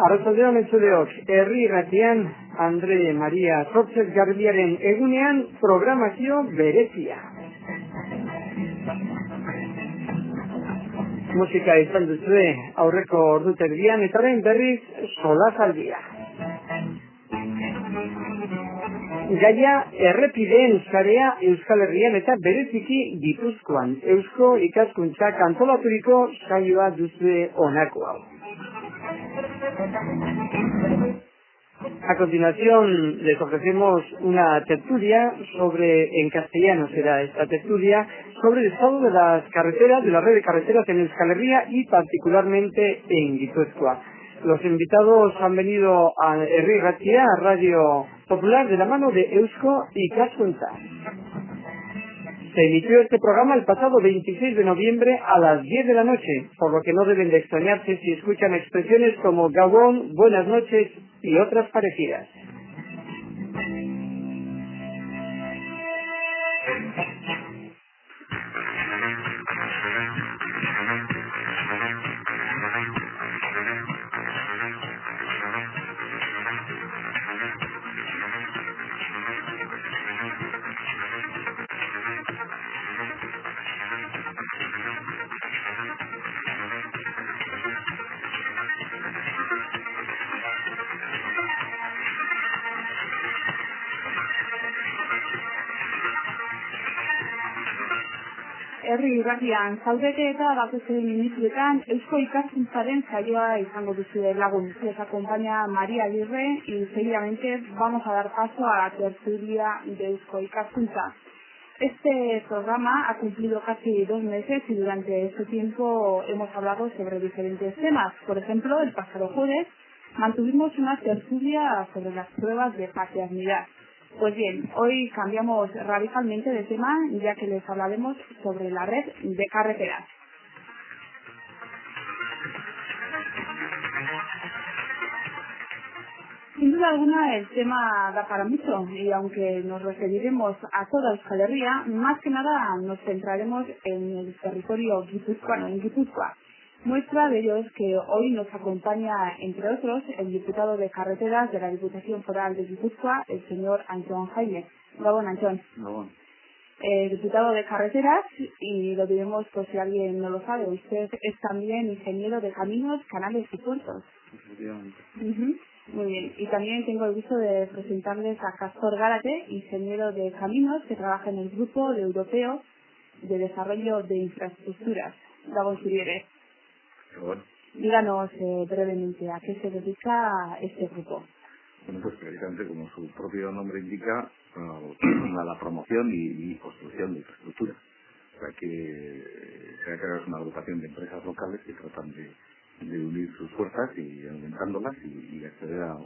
Arratsaldeon entzuleok, herri irratian Andre Maria Sortzez Garbiaren egunean programazio berezia. Musika izan duzue aurreko orduterdian eta orain berriz solasaldia. Gaia errepideen sarea Euskal Herrian eta bereziki Gipuzkoan eusko ikaskuntzak antolaturiko saioa duzue honako hau. A continuación les ofrecemos una tertulia en castellano será esta tertulia, sobre el estado de las carreteras, de la red de carreteras en Euskal Herria y particularmente en Guipúzcoa. Los invitados han venido a Herri Irratia, a Radio Popular, de la mano de Eusko Ikaskuntza. Se emitió este programa el pasado 26 de noviembre a las 10 de la noche, por lo que no deben de extrañarse si escuchan expresiones como Gabón, buenas noches y otras parecidas. Herri irratian zaudete eta bakoitzen minutuetan Eusko Ikaskuntzaren saioa izango duzue lagun. Les acompaña María Aguirre y seguidamente vamos a dar paso a la tertulia de Eusko Ikaskuntza. Este programa ha cumplido casi 2 meses y durante este tiempo hemos hablado sobre diferentes temas. Por ejemplo, el pasado jueves mantuvimos una tertulia sobre las pruebas de paternidad. Pues bien, hoy cambiamos radicalmente de tema, ya que les hablaremos sobre la red de carreteras. Sin duda alguna el tema da para mucho, y aunque nos referiremos a toda Euskal Herria, más que nada nos centraremos en el territorio guipuzcoano, en Guipúzcoa. Muestra de ello es que hoy nos acompaña, entre otros, el diputado de Carreteras de la Diputación Foral de Guipúzcoa, el señor Antón Jaime. Gabón, Antón. Gabón. Diputado de Carreteras, y lo diremos por si alguien no lo sabe, usted es también ingeniero de caminos, canales y puertos. Muy bien. Y también tengo el gusto de presentarles a Castor Gárate, ingeniero de caminos, que trabaja en el Grupo Europeo de Desarrollo de Infraestructuras. Gabón Suriere. Bueno. Díganos brevemente a qué se dedica este grupo. Bueno, pues precisamente como su propio nombre indica, a la promoción y construcción de infraestructura. O sea que es una agrupación de empresas locales que tratan de unir sus fuerzas y aumentándolas y acceder a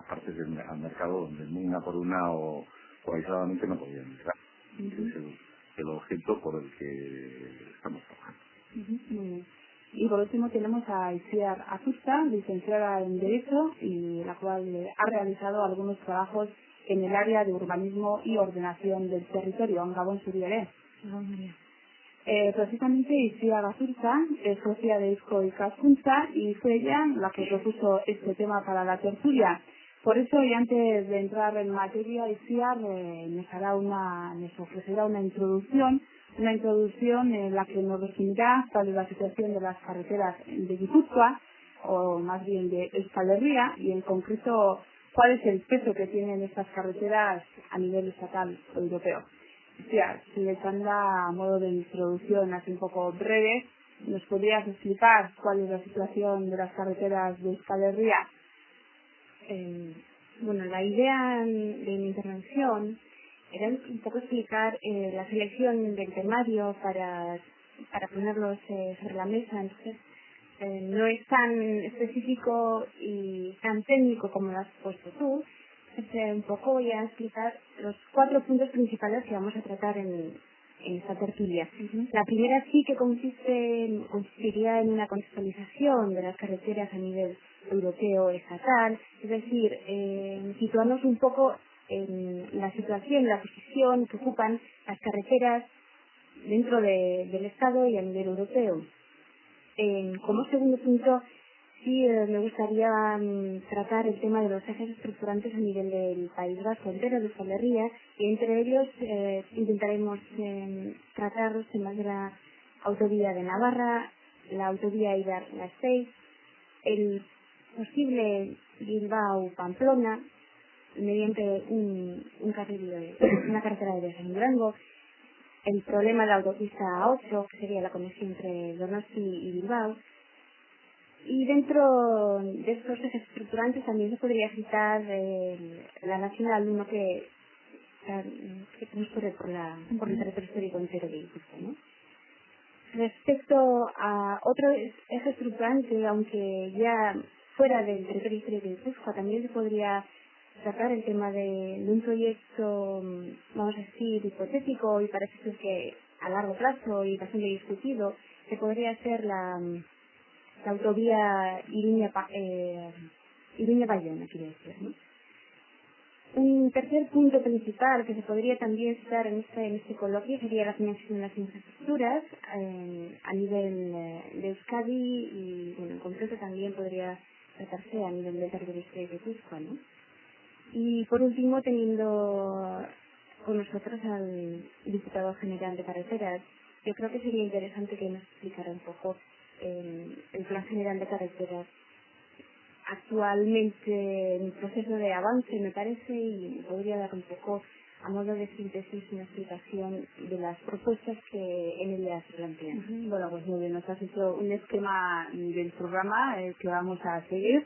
partes al mercado donde una por una o aisladamente no podían entrar. Ese es el objeto por el que estamos trabajando. Muy bien. Y por último tenemos a Itziar Azuzta, licenciada en Derecho, y la cual ha realizado algunos trabajos en el área de urbanismo y ordenación del territorio, en Gabón Suriere. Precisamente Itziar Azuzta es socia de Eusko Ikaskuntza y fue ella la que propuso este tema para la tertulia. Por eso, y antes de entrar en materia, Itziar nos ofrecerá una introducción en la que nos resumirá cuál es la situación de las carreteras de Guipúzcoa, o más bien de Euskal Herria, y en concreto cuál es el peso que tienen estas carreteras a nivel estatal o europeo. O sea, si les anda a modo de introducción así un poco breve, ¿nos podrías explicar cuál es la situación de las carreteras de Euskal Herria? Bueno, la idea de mi intervención era un poco explicar la selección del temario para ponerlos sobre la mesa. Entonces, no es tan específico y tan técnico como lo has puesto tú. Un poco voy a explicar los 4 puntos principales que vamos a tratar en esta tertulia. La primera sí que consistiría en una contextualización de las carreteras a nivel europeo estatal, es decir, situarnos un poco en la situación, la posición que ocupan las carreteras dentro del Estado y a nivel europeo. Como segundo punto, Sí, me gustaría tratar el tema de los ejes estructurantes a nivel del País Vasco entero, de Euskal Herria, y entre ellos intentaremos tratar los temas de la autovía de Navarra, la autovía Eibar-Gasteiz, el posible Bilbao-Pamplona, mediante una carretera de San Durango, el problema de la autopista A8, que sería la conexión entre Donosti y Bilbao. Y dentro de estos ejes estructurantes también se podría citar la Nacional 1 que transcurre por el territorio histórico entero de Guipúzcoa, ¿no? Respecto a otro eje estructurante, aunque ya fuera del territorio histórico de Guipúzcoa, también se podría tratar el tema de un proyecto, vamos a decir, hipotético y parece ser que a largo plazo y bastante discutido, que podría ser la autovía Iruña-Bayona, quiero decir, ¿no? Un tercer punto principal que se podría también citar en este coloquio sería la financiación de las infraestructuras a nivel de Euskadi y, bueno, en concreto también podría tratarse a nivel del territorio histórico de Guipúzcoa, ¿no? Y por último, teniendo con nosotros al diputado general de carreteras, yo creo que sería interesante que nos explicara un poco el Plan General de Carreteras actualmente en proceso de avance, me parece, y podría dar un poco a modo de síntesis una explicación de las propuestas que en ella se plantean. Bueno, pues muy bien, nos has hecho un esquema del programa que vamos a seguir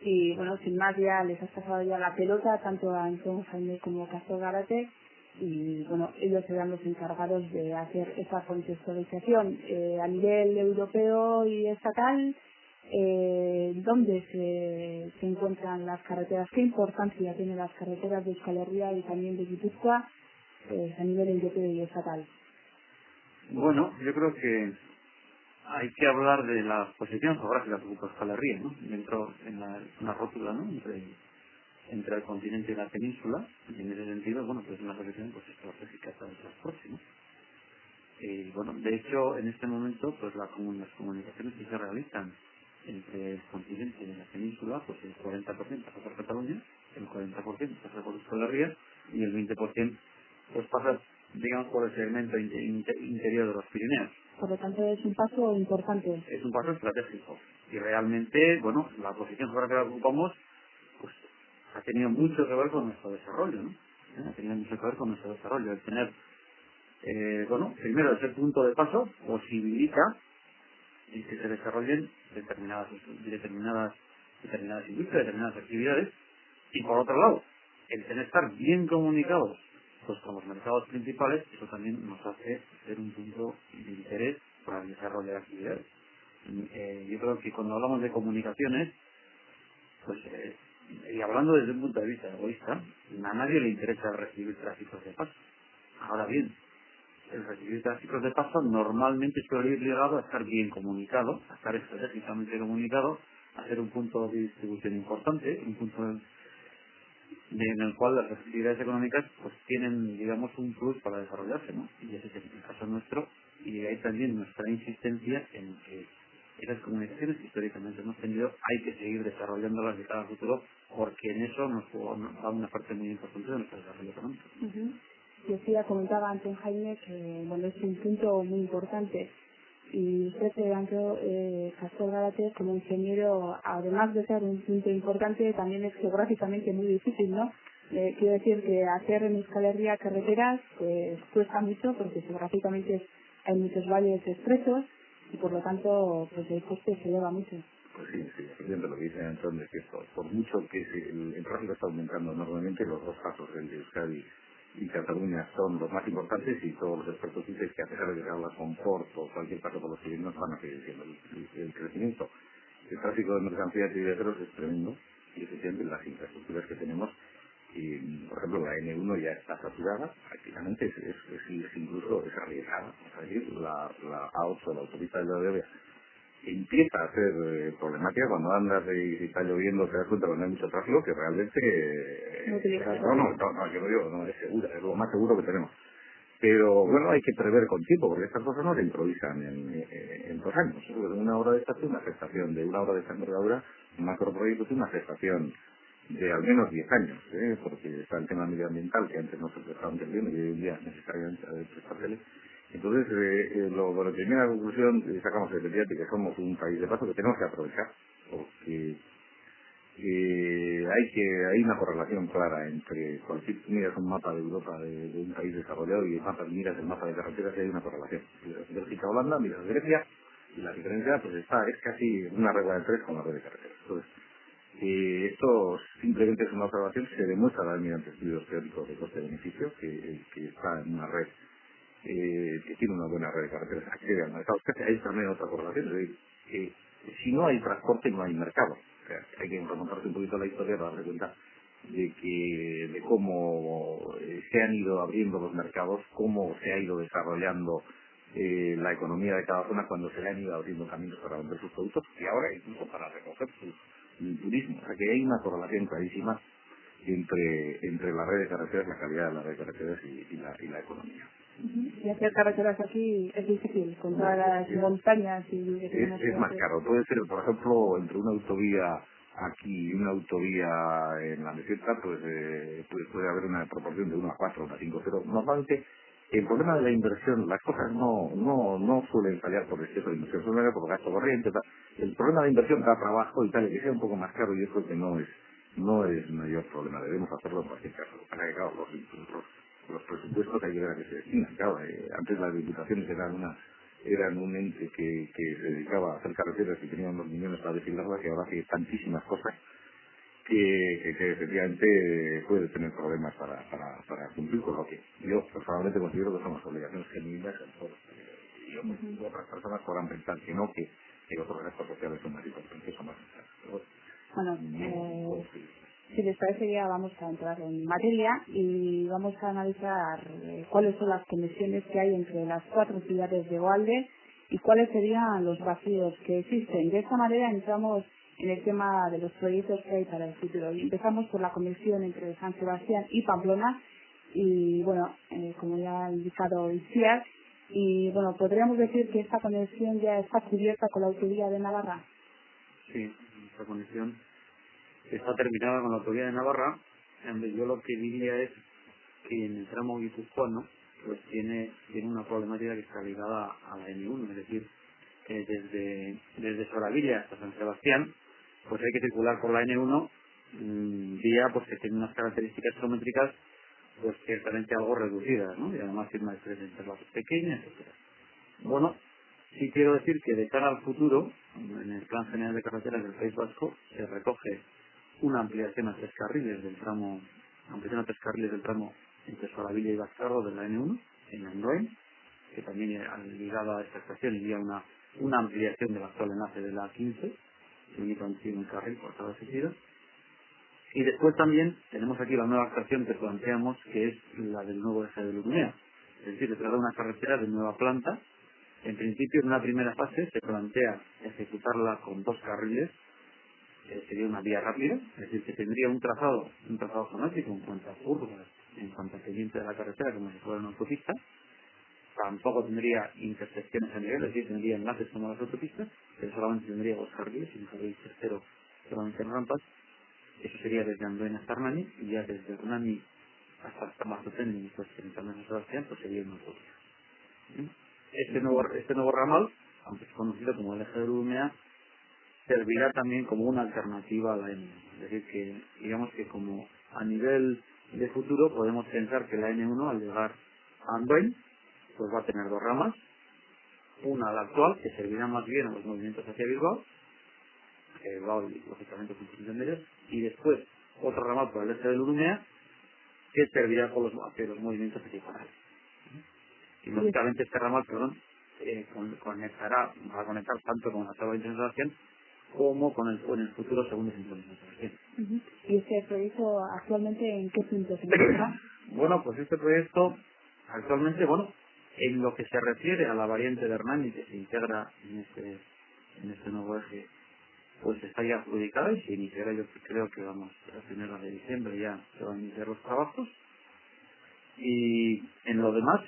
y bueno, sin más ya les has pasado ya la pelota tanto a Antón Jaime como a Castor Garate y bueno, ellos serán los encargados de hacer esa contextualización a nivel europeo y estatal. ¿Dónde se encuentran las carreteras? ¿Qué importancia tienen las carreteras de Euskal Herria y también de Guipúzcoa a nivel europeo y estatal? Bueno, yo creo que hay que hablar de la posición geográfica que ocupa Euskal Herria, ¿no? Dentro en una rótula, ¿no? entre el continente y la península, y en ese sentido, bueno, pues una posición pues estratégica para el transporte, ¿no? Y bueno, de hecho, en este momento, pues las comunicaciones que se realizan entre el continente y la península, pues el 40% pasa por Cataluña, el 40% pasa por Euskal Herria y el 20% pues pasa, digamos, por el segmento interior de los Pirineos. Por lo tanto, es un paso importante. Es un paso estratégico y realmente, bueno, la posición geográfica que ocupamos pues ha tenido mucho que ver con nuestro desarrollo, ¿no? Ha tenido mucho que ver con nuestro desarrollo. El tener, bueno, primero ese punto de paso posibilita que se desarrollen determinadas industrias, determinadas actividades, y por otro lado, el tener estar bien comunicados pues con los mercados principales, eso también nos hace ser un punto de interés para el desarrollo de actividades. Yo creo que cuando hablamos de comunicaciones, pues y hablando desde un punto de vista egoísta, a nadie le interesa recibir tráficos de paso. Ahora bien, el recibir tráficos de paso normalmente suele ir ligado a estar bien comunicado, a estar estratégicamente comunicado, a ser un punto de distribución importante, un punto en el cual las actividades económicas pues tienen, digamos, un plus para desarrollarse, ¿no? Y ese es el caso nuestro, y de ahí también nuestra insistencia en que esas comunicaciones que históricamente hemos tenido hay que seguir desarrollándolas de cara al futuro, porque en eso nos da una parte muy importante de nuestro desarrollo económico. Decía, comentaba Antón Jaime que bueno, es un punto muy importante y usted, Castor Garate, como ingeniero, además de ser un punto importante, también es geográficamente muy difícil, ¿no? Quiero decir que hacer en Euskal Herria carreteras pues cuesta mucho porque geográficamente hay muchos valles estrechos y por lo tanto pues el coste se eleva mucho. Pues sí, efectivamente lo que dice Antón es cierto. Por mucho que el tráfico está aumentando enormemente, los dos casos, el de Euskadi y Cataluña, son los más importantes, y todos los expertos dicen que a pesar de que habla confort o cualquier paso por los ciudadanos van a seguir siendo el crecimiento. El tráfico de mercancías y viajeros es tremendo, y efectivamente las infraestructuras que tenemos, y, por ejemplo, la N1 ya está saturada, prácticamente es incluso arriesgada. Es decir, la A8, la autopista de la Debea, empieza a ser problemática cuando andas y está lloviendo, te das cuenta cuando hay mucho tráfico que realmente No, yo no digo, no es segura, es lo más seguro que tenemos. Pero bueno, hay que prever con tiempo, porque estas cosas no se improvisan en 2 años. Una obra de esta tiene una gestación de una obra de esta envergadura, un macroproyecto tiene una gestación de al menos 10 años, porque está el tema medioambiental, que antes no se prestaba entendiendo y hoy en día necesariamente debe prestársele. Entonces, la primera conclusión que sacamos es que somos un país de paso que tenemos que aprovechar, porque hay una correlación clara entre cualquier miras un mapa de Europa de un país desarrollado y miras el mapa de carreteras y hay una correlación. Miras Bélgica, Holanda, miras Grecia y la diferencia pues es casi una regla de 3 con la red de carreteras. Entonces, esto simplemente es una observación que se demuestra también mediante estudios teóricos de coste-beneficio, que está en una red que tiene una buena red de carreteras, accede al mercado. Hay también otra correlación, es decir, que si no hay transporte no hay mercado. O sea, hay que remontarse un poquito a la historia para darse cuenta de cómo se han ido abriendo los mercados, cómo se ha ido desarrollando la economía de cada zona cuando se le han ido abriendo caminos para vender sus productos y ahora incluso para recoger su turismo. O sea que hay una correlación clarísima entre la red de carreteras, la calidad de la red de carreteras y la economía. Y hacer carreteras aquí es difícil, con todas las montañas y... Es más caro. Puede ser, por ejemplo, entre una autovía aquí y una autovía en la meseta, pues puede haber una proporción de 1 a 4, 1 a 5, 0. Normalmente, el problema de la inversión, las cosas no suelen fallar por exceso de inversión, suelen fallar por gasto corriente. Tal. El problema de inversión da trabajo y tal, y que sea un poco más caro, y yo creo que no es mayor problema. Debemos hacerlo en cualquier caso. Para que, claro, los presupuestos hay que ver a qué se destinan. Claro, antes las diputaciones eran un ente que se dedicaba a hacer carreteras y tenían unos millones para desfilarlas y ahora hace tantísimas cosas que efectivamente puede tener problemas para cumplir con lo que yo personalmente considero que son las obligaciones genuinas y otras personas podrán pensar que no, que otros gastos sociales son más importantes, son más necesarios. Bueno, si les parece ya vamos a entrar en materia y vamos a analizar cuáles son las conexiones que hay entre las 4 ciudades de Oalde y cuáles serían los vacíos que existen. De esta manera entramos en el tema de los proyectos que hay para el futuro. Y empezamos por la conexión entre San Sebastián y Pamplona y bueno, como ya ha indicado Iciar, y bueno, podríamos decir que esta conexión ya está cubierta con la autovía de Navarra. Sí, esta conexión está terminada con la autovía de Navarra. Yo lo que diría es que en el tramo guipuzcoano pues tiene una problemática que está ligada a la N1, es decir, desde Soravilla hasta San Sebastián pues hay que circular por la N1 vía pues que tiene unas características geométricas pues ciertamente algo reducidas, ¿no? Y además tiene unas intervalos pequeñas, etcétera. Bueno, sí quiero decir que de cara al futuro, en el Plan General de Carreteras del País Vasco se recoge una ampliación a 3 carriles del tramo, entre Soravilla y Bascardo de la N1 en Andoain, que también ligada a esta estación iría una ampliación del actual enlace de la A15, que únicamente tiene un carril por cada sentido. Y después también tenemos aquí la nueva actuación que planteamos, que es la del nuevo eje de Urumea, es decir, se trata de una carretera de nueva planta. En principio, en una primera fase se plantea ejecutarla con 2 carriles, sería una vía rápida, es decir, que tendría un trazado geométrico en cuanto a curvas, en cuanto a pendiente de la carretera, como si fuera una autopista. Tampoco tendría intersecciones a nivel, es decir, tendría enlaces como las autopistas, pero solamente tendría 2 carriles y un carril tercero solamente en rampas. Eso sería desde Andoain hasta Hernani, y ya desde Hernani hasta Mazotén y después también San Sebastián, pues sería una autopista. Este nuevo ramal, aunque es conocido como el eje de Urumea, servirá también como una alternativa a la N1. Es decir, que digamos que como a nivel de futuro podemos pensar que la N1 al llegar a Andoain pues va a tener 2 ramas, una la actual que servirá más bien a los movimientos hacia Bilbao, lógicamente con función de ellos, y después otra rama por el eje del Urumea que servirá hacia los movimientos hacia Iparralde. Y lógicamente este ramal, va a conectar tanto con la tabla de San como con el futuro segundo cinturón de San Sebastián. ¿Y este proyecto actualmente en qué punto se encuentra? Bueno, pues este proyecto actualmente, en lo que se refiere a la variante de Hernani que se integra en este nuevo eje, pues está ya adjudicada y se iniciará, yo creo que vamos a finales de diciembre ya se van a iniciar los trabajos. Y en lo demás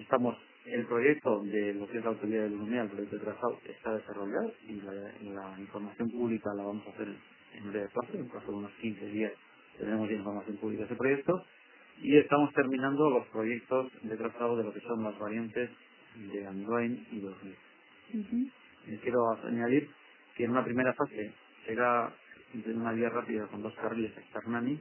el proyecto de lo que es la autovía de Lumea, el proyecto de trazado, está desarrollado y la información pública la vamos a hacer en breve plazo, en plazo de unos 15 días tenemos ya información pública de ese proyecto, y estamos terminando los proyectos de trazado de lo que son las variantes de Andoain y de Osli. Quiero añadir que en una primera fase será de una vía rápida con 2 carriles hasta Hernani,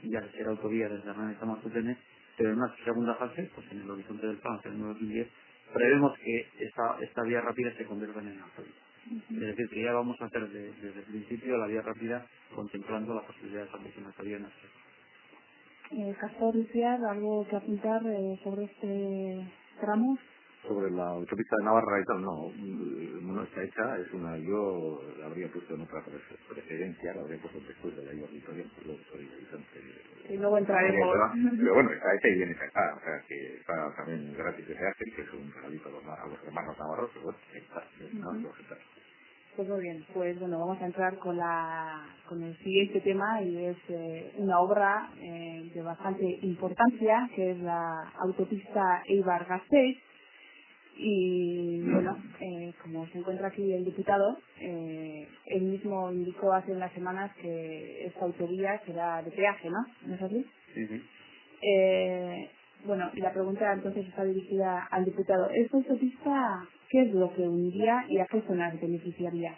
y ya será autovía desde Hernani hasta Martutene, pero en una segunda fase, pues en el horizonte del plan, en el 2010, prevemos que esta vía rápida se convierta en autovía. Es decir, que ya vamos a hacer desde el principio la vía rápida contemplando la posibilidad de establecer una autovía en el Castor, Luciar, ¿algo que apuntar sobre este tramo? Sobre la autopista de Navarra y tal, no, bueno, está hecha, yo la habría puesto en otra preferencia, la habría puesto después de la Iba Victoria, luego soy habitante. Y luego entraremos. Pero bueno, está hecha y bien hecha, o sea, que está también gratis de peaje, que es un regalito a los hermanos navarros, pero bueno, está, Pues muy bien, pues bueno, vamos a entrar con el siguiente tema, y es una obra de bastante importancia, que es la autopista Eibar-Gasteiz. Y bueno, como se encuentra aquí el diputado, él mismo indicó hace unas semanas que esta autovía será de peaje, ¿no? ¿No es así? Sí. Bueno, y la pregunta entonces está dirigida al diputado. ¿Esta autopista qué es lo que uniría y a qué zonas beneficiaría?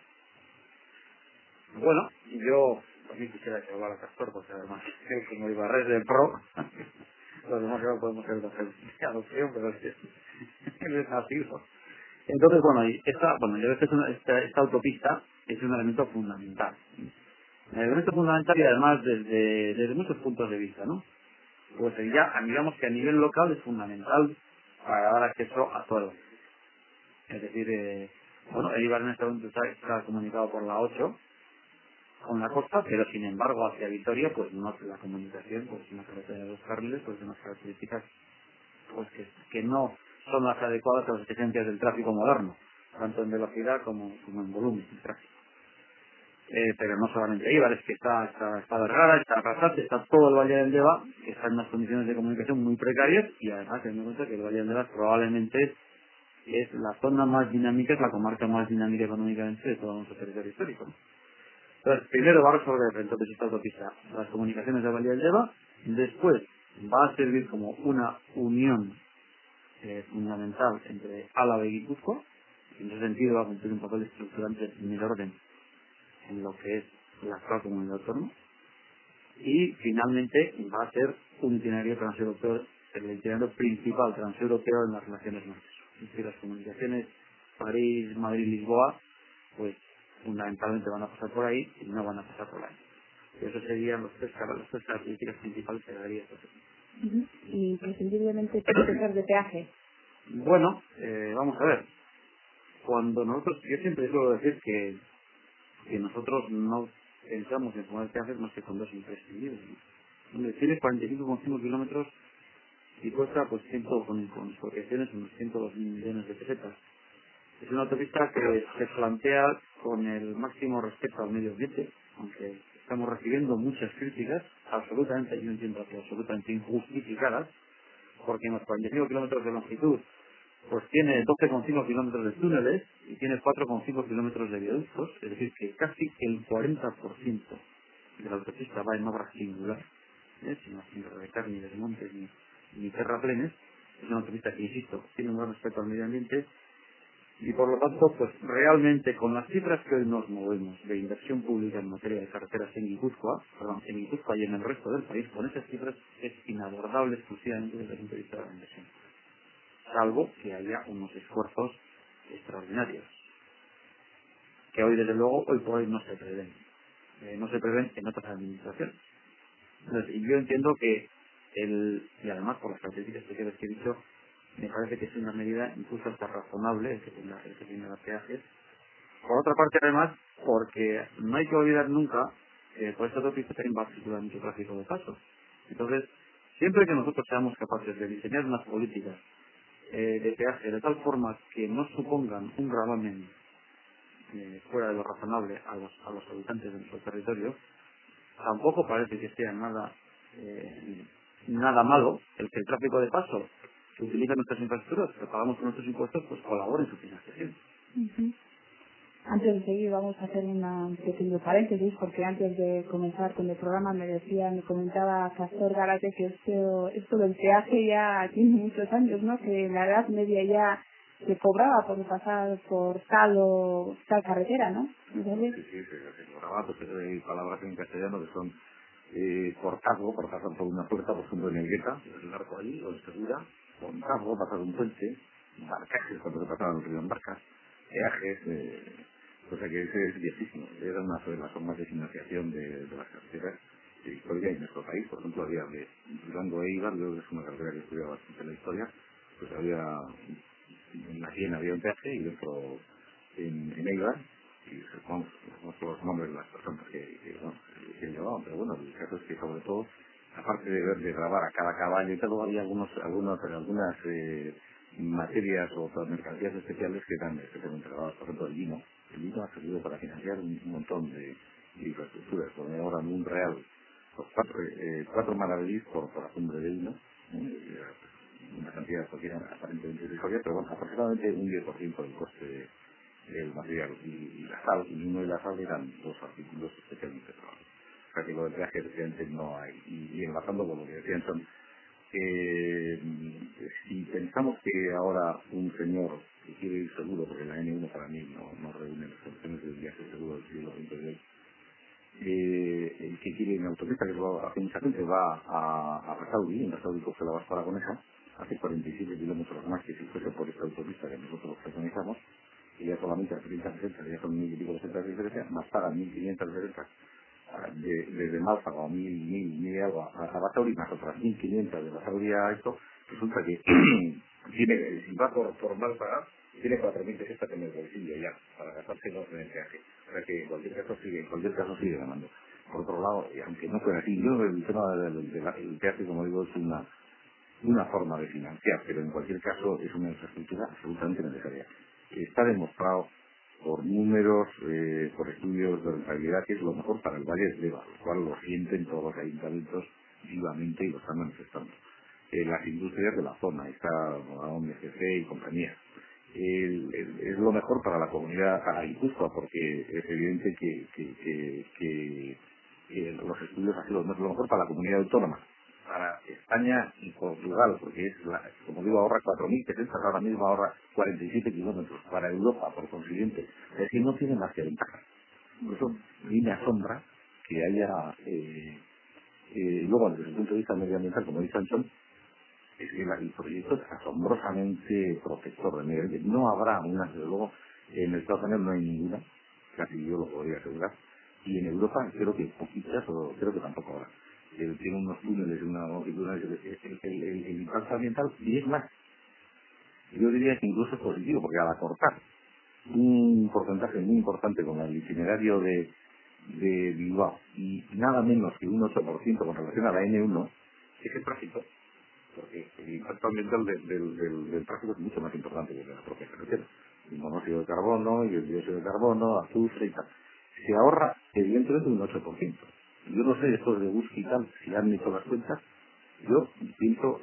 Bueno, yo también quisiera que hablara Castor, porque además es como Ibarres del PRO. Los demás no podemos ser de adopción, pero es nacido. Entonces, yo creo que esta autopista es un elemento fundamental. El elemento fundamental, y además desde muchos puntos de vista, ¿no? Pues ya, digamos que a nivel local es fundamental para dar acceso a todo. Es decir, el Eibar en este momento está comunicado por la 8 con la costa, pero sin embargo hacia Vitoria, pues no, la comunicación, pues una carretera de 2 carriles, pues de unas características pues que no son las adecuadas a las exigencias del tráfico moderno, tanto en velocidad como en volumen de tráfico. Pero no solamente Eibar, es que está Vergara, está Arrasate, está todo el Valle del Deva, que está en unas condiciones de comunicación muy precarias, y además teniendo en cuenta que el Valle del Deva probablemente es la zona más dinámica, es la comarca más dinámica económicamente de todo nuestro territorio histórico. Entonces, primero va a resolver entonces esta autopista las comunicaciones del Valle del Deva, después va a servir como una unión fundamental entre Álava y Guipúzcoa, y en ese sentido va a cumplir un papel estructurante en primer orden en lo que es la actual comunidad autónoma, y finalmente va a ser un itinerario transeuropeo, el itinerario principal transeuropeo en las relaciones norte-sur. Es decir, las comunicaciones París, Madrid, Lisboa, pues fundamentalmente van a pasar por ahí y no van a pasar por ahí. Esos serían las tres características principales que daría esta situación. Y prescindiblemente tiene que ser de peaje. Bueno, vamos a ver. Yo siempre suelo decir que nosotros no pensamos en poner peajes más que cuando es imprescindible, ¿no? Tienes 45,5 kilómetros y cuesta pues con expropiaciones unos 102 millones de pesetas. Es una autopista que se plantea con el máximo respeto al medio ambiente, aunque estamos recibiendo muchas críticas absolutamente, yo entiendo que absolutamente injustificadas, porque en los 45 kilómetros de longitud pues tiene 12,5 kilómetros de túneles y tiene 4,5 kilómetros de viaductos, es decir, que casi el 40% de la autopista va en obra singular, sin recar ni desmontes ni terraplenes. Es una autopista que, insisto, tiene un gran respeto al medio ambiente, y por lo tanto, pues realmente con las cifras que hoy nos movemos de inversión pública en materia de carreteras en Guipúzcoa y en el resto del país, con esas cifras es inabordable exclusivamente desde el punto de vista de la inversión, salvo que haya unos esfuerzos extraordinarios, que hoy por hoy no se prevén. No se prevén en otras administraciones. Entonces, y yo entiendo que y además por las características que he dicho, me parece que es una medida incluso hasta razonable el que tenga peajes. Por otra parte, además, porque no hay que olvidar nunca que por esta autopista también va a circular mucho tráfico de paso. Entonces, siempre que nosotros seamos capaces de diseñar unas políticas de peaje de tal forma que no supongan un gravamen fuera de lo razonable a los habitantes de nuestro territorio, tampoco parece que sea nada nada malo el que el tráfico de paso que utiliza nuestras infraestructuras, que pagamos con nuestros impuestos, pues colabore en su financiación. Antes de seguir vamos a hacer un pequeño paréntesis, porque antes de comenzar con el programa me comentaba Castor Garate que esto del peaje ya tiene muchos años, ¿no? Que en la Edad Media ya se cobraba por pasar por tal carretera, ¿no? Sí, se cobraba, pues hay palabras en castellano que son portazgo, por pasar por una puerta, por ejemplo en Elgueta, el arco allí, o en Segura, portazgo, pasar un puente, barcajes, cuando se pasaban el río en barcas, peajes, cosa que ese es viejísimo. Era una de las formas de financiación de las carreteras históricas en nuestro país. Por ejemplo, había de Durango e Eibar, yo que es una carretera que he estudiado bastante la historia, pues había, en la 100 había un peaje y otro en Eibar, y vamos, los nombres de las personas que llevaban, pero bueno, el caso es que sobre todo, aparte de grabar a cada caballo y todo, había algunas materias o mercancías especiales que eran especialmente grabadas. Por ejemplo, el vino. El vino ha servido para financiar un montón de infraestructuras. Porque ahora en un real, pues 4 maravedís por la cumbre de vino, una cantidad aparentemente irrisoria, pero bueno, aproximadamente un 10% del coste del material. Y la sal, el vino y la sal eran dos artículos especialmente trabajados. O sea que lo del viaje efectivamente no hay. Y enlazando con lo que decían son si pensamos que ahora un señor que quiere ir seguro, porque la N1 para mí no reúne las condiciones del viaje seguro del siglo XXI, el que quiere ir en autopista, que lo hace mucha gente, va a Basauri, en Basauri coge la Vasco Aragonesa, hace 47 kilómetros más que si fuese por esta autopista que nosotros preconizamos, y ya solamente a 30-60, ya son 1.000 y pico de de diferencia, más pagan 1.560 desde Málaga o 1.000 y algo a Basauri, más otras 1.500 de Basauri a esto, resulta que tiene, si va por Málaga, tiene 4.000 en el bolsillo ya, para gastarse en el viaje. O sea que en cualquier caso sigue ganando. Por otro lado, y aunque no fuera así, yo el tema del viaje, como digo, es una forma de financiar, pero en cualquier caso es una infraestructura absolutamente necesaria. Está demostrado por números, por estudios de rentabilidad, que es lo mejor para el Valle del Deva, lo cual lo sienten todos los ayuntamientos vivamente y lo están manifestando. Las industrias de la zona, está la ONGC y compañía. Es lo mejor para la comunidad, para Guipúzcoa, porque es evidente que los estudios han sido lo mejor para la comunidad autónoma, para España y Portugal, porque es, como digo, ahorra 4.000 ahora mismo ahorra 47 kilómetros, para Europa, por consiguiente. Es decir, no tiene más que ventajas. Por eso, a mí me asombra que haya, luego desde el punto de vista medioambiental, como dice Anton, es que el proyecto es asombrosamente protector del medio ambiente. No habrá una, desde luego, en Estados Unidos no hay ninguna, casi yo lo podría asegurar, y en Europa creo que poquitas, o creo que tampoco habrá. Tiene unos túneles, el impacto ambiental, y es más, yo diría que incluso es positivo, porque al acortar un porcentaje muy importante con el itinerario de Bilbao, y nada menos que un 8% con relación a la N1, ese tráfico, porque el impacto ambiental del tráfico es mucho más importante que de la propia carretera. El monóxido de carbono y el dióxido de carbono, azufre y tal. Se ahorra evidentemente un 8%. Yo no sé, estos de bus y tal, si han hecho las cuentas, yo pienso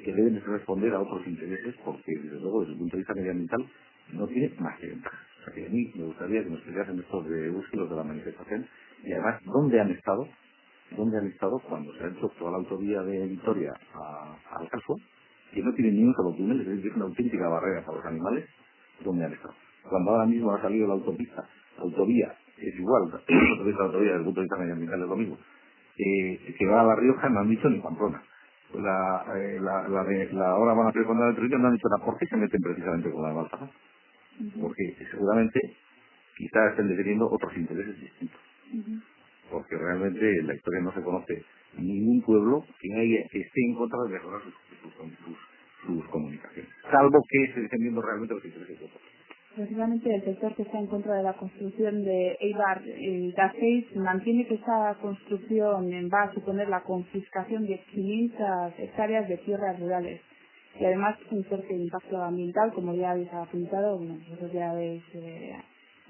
que deben responder a otros intereses, porque desde luego desde el punto de vista medioambiental no tiene más que ventaja. O sea que a mí me gustaría que nos explicasen estos de bus y los de la manifestación, y además, ¿dónde han estado cuando se ha hecho toda la autovía de Vitoria al Calvo, que no tiene ni un solo túnel, es decir, una auténtica barrera para los animales? ¿Dónde han estado? Cuando ahora mismo ha salido la autovía, es igual, la autovía desde el punto de vista medioambiental es lo mismo, que va a La Rioja, no han dicho ni Pamplona. Ahora van a hacer con la de Trujillo, no han dicho nada. ¿Por qué se meten precisamente con la de Baltasar? Porque seguramente quizás estén defendiendo otros intereses distintos. Porque realmente en la historia no se conoce ningún pueblo que esté en contra de mejorar sus comunicaciones, salvo que esté defendiendo realmente los intereses de otros. Precisamente el sector que está en contra de la construcción de Eibar Gasteiz mantiene que esa construcción va a suponer la confiscación de 500 hectáreas de tierras rurales y además un fuerte impacto ambiental, como ya habéis apuntado, bueno, vosotros ya habéis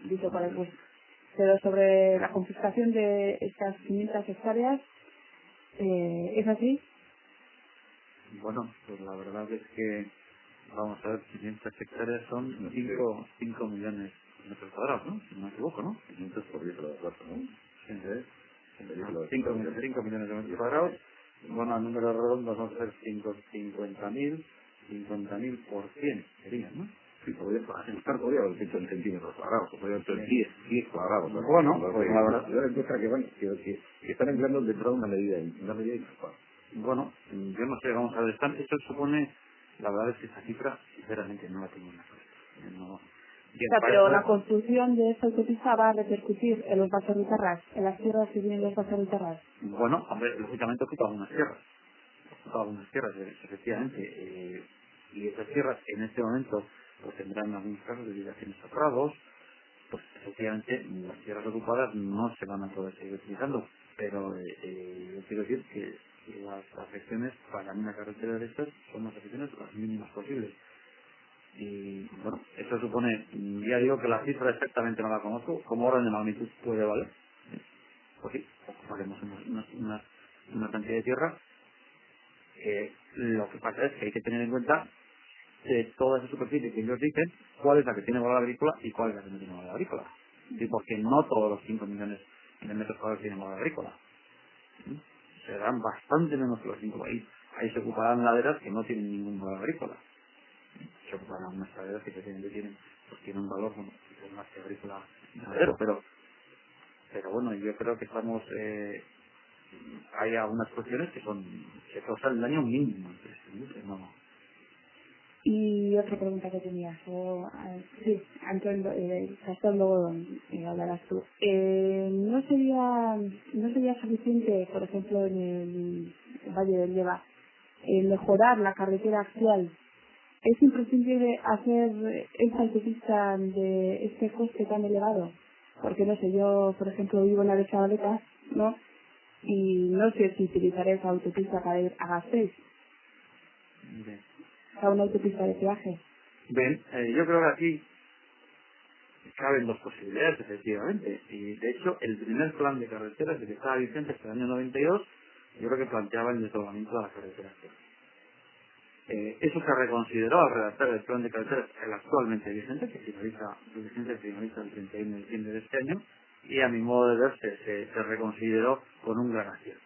dicho cuál es. Pero sobre la confiscación de estas 500 hectáreas, ¿es así? Bueno, pues la verdad es que, vamos a ver, 500 hectáreas son 5 millones de metros cuadrados, ¿no? Si no me equivoco, ¿no? 500 por 10 a la cuarta, ¿no? Sí, ¿Eh? 5 millones de metros cuadrados. Bueno, a números redondos vamos a hacer 50.000 por 100 sería, ¿no? Sí, podría estar todavía los 100 centímetros cuadrados, o podría ser 10 cuadrados. Bueno, pues la verdad. Yo encuentro que, bueno, que están empleando dentro de una medida inadecuada. Bueno, yo no sé, vamos a ver, esto supone, la verdad es que esa cifra, sinceramente, no la tengo en la cabeza. No, O sea, pero la construcción de esta autopista va a repercutir en los baserritarras, en las tierras que vienen los baserritarras. bueno, hombre, lógicamente ocupa algunas tierras, efectivamente, y esas tierras en este momento pues tendrán algunos casos de dedicaciones a prados, pues efectivamente las tierras ocupadas no se van a poder seguir utilizando, pero yo quiero decir que las afecciones para una carretera de estas son las afecciones las mínimas posibles. Y bueno, eso supone, ya digo que la cifra exactamente no la conozco, como orden de magnitud puede valer. Pues sí, ocuparemos una cantidad de tierra. Lo que pasa es que hay que tener en cuenta de toda esa superficie que ellos dicen, cuál es la que tiene valor agrícola y cuál es la que no tiene valor agrícola. Y porque no todos los 5 millones de metros cuadrados tienen valor agrícola. Serán bastante menos que los 5. Ahí se ocuparán laderas que no tienen ningún valor agrícola. Se ocuparán unas laderas que tienen un valor, bueno, quizás más que agrícola ganadero, pero bueno, yo creo que estamos, hay algunas cuestiones que causan el daño mínimo. Entonces, no. Y otra pregunta que tenía, sí, Antonio, Gastón, luego hablarás tú. ¿No sería suficiente, por ejemplo, en el Valle del Leva, mejorar la carretera actual? ¿Es imprescindible hacer esta autopista de este coste tan elevado? Porque, no sé, yo, por ejemplo, vivo en la de Chavaleta, ¿no? Y no sé si utilizaré esa autopista para ir a Gasteiz. A una autopista de peaje. Bien, yo creo que aquí caben dos posibilidades, efectivamente. Y de hecho, el primer plan de carreteras que estaba vigente hasta el año 92, yo creo que planteaba el desdoblamiento de la carretera. Eso se reconsideró al redactar el plan de carreteras, el actualmente vigente, que finaliza el 31 de diciembre de este año, y a mi modo de ver se reconsideró con un gran acierto.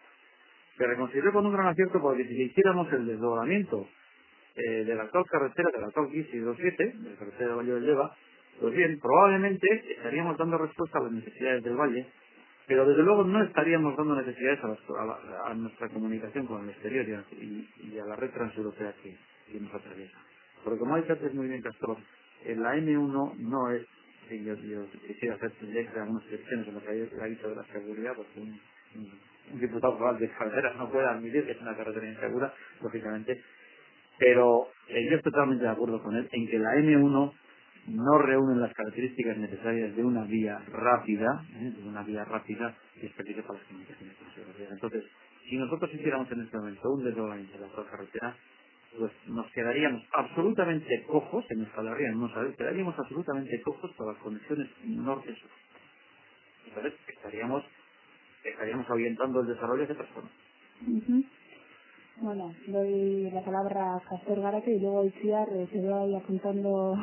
Se reconsideró con un gran acierto porque si hiciéramos el desdoblamiento de la actual carretera, de la actual 1527, de la carretera de Valle del Leva, pues bien, probablemente estaríamos dando respuesta a las necesidades del valle, pero desde luego no estaríamos dando necesidades a nuestra comunicación con el exterior y a la red transeuropea que nos atraviesa. Porque como ha dicho antes muy bien Castor, la M1 no es, si yo quisiera hacer algunas excepciones en lo que ha dicho de la seguridad, porque un diputado foral de carreteras no puede admitir que es una carretera insegura, lógicamente, pero yo estoy totalmente de acuerdo con él en que la M1 no reúne las características necesarias de una vía rápida, que es precisa para las comunicaciones transeuropeas. Entonces, si nosotros hiciéramos en este momento un desdoblamiento de la actual carretera, pues nos quedaríamos absolutamente cojos, en Euskal Herria no sabéis, quedaríamos absolutamente cojos para las conexiones norte-sur. Entonces, estaríamos ahuyentando el desarrollo de otras zonas. Bueno, doy la palabra a Castor Garate y luego Iciar se va ahí apuntando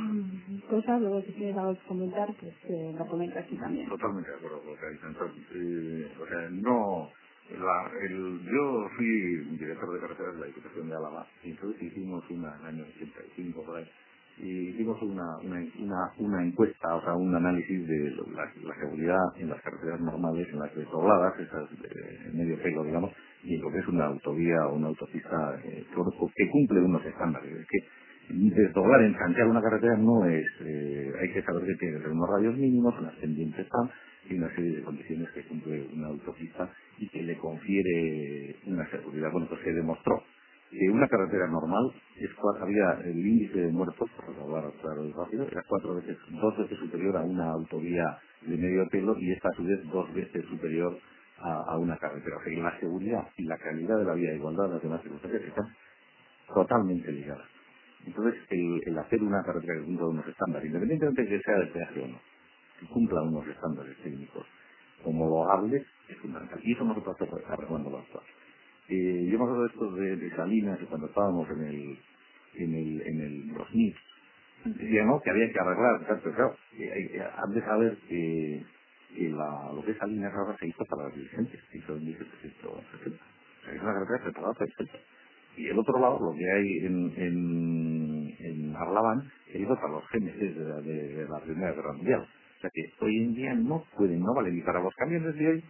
cosas, luego si tienes algo que comentar, pues lo comentas aquí también. Totalmente de acuerdo con lo que ha dicho. O sea, no... yo fui director de carreteras de la Diputación de Álava y entonces hicimos en el año 85 por ahí, y hicimos una encuesta, o sea, un análisis de la seguridad en las carreteras normales, en las desdobladas, esas de medio pelo, digamos, y en lo que es una autovía o una autopista que cumple unos estándares. Es que desdoblar, ensanchar una carretera no es, hay que saber que tiene que tener unos radios mínimos, unas pendientes tal, y una serie de condiciones que cumple una autopista y que le confiere una seguridad. Bueno, pues se demostró que una carretera normal había el índice de muertos, por hablar claro y rápido, era 2 veces superior a una autovía de medio pelo y esta a su vez 2 veces superior a una carretera. O sea que la seguridad y la calidad de la vía, igualdad de las demás circunstancias están totalmente ligadas. Entonces, el hacer una carretera que cumpla unos estándares, independientemente de que sea de peaje o no, que cumpla unos estándares técnicos homologables, es fundamental. Y eso no se puede hacer arreglando lo actual. yo me acuerdo de esto de Salinas, cuando estábamos en el 2000, decía, ¿no?, que había que arreglar, claro, han de saber que lo que es Salinas ahora se hizo para las licencias, se hizo en 1760. Es una carretera preparada para el centro. Y el otro lado, lo que hay en Arlabán, se hizo para los GMC de la Primera Guerra Mundial. O sea que hoy en día no vale ni para los camiones de hoy,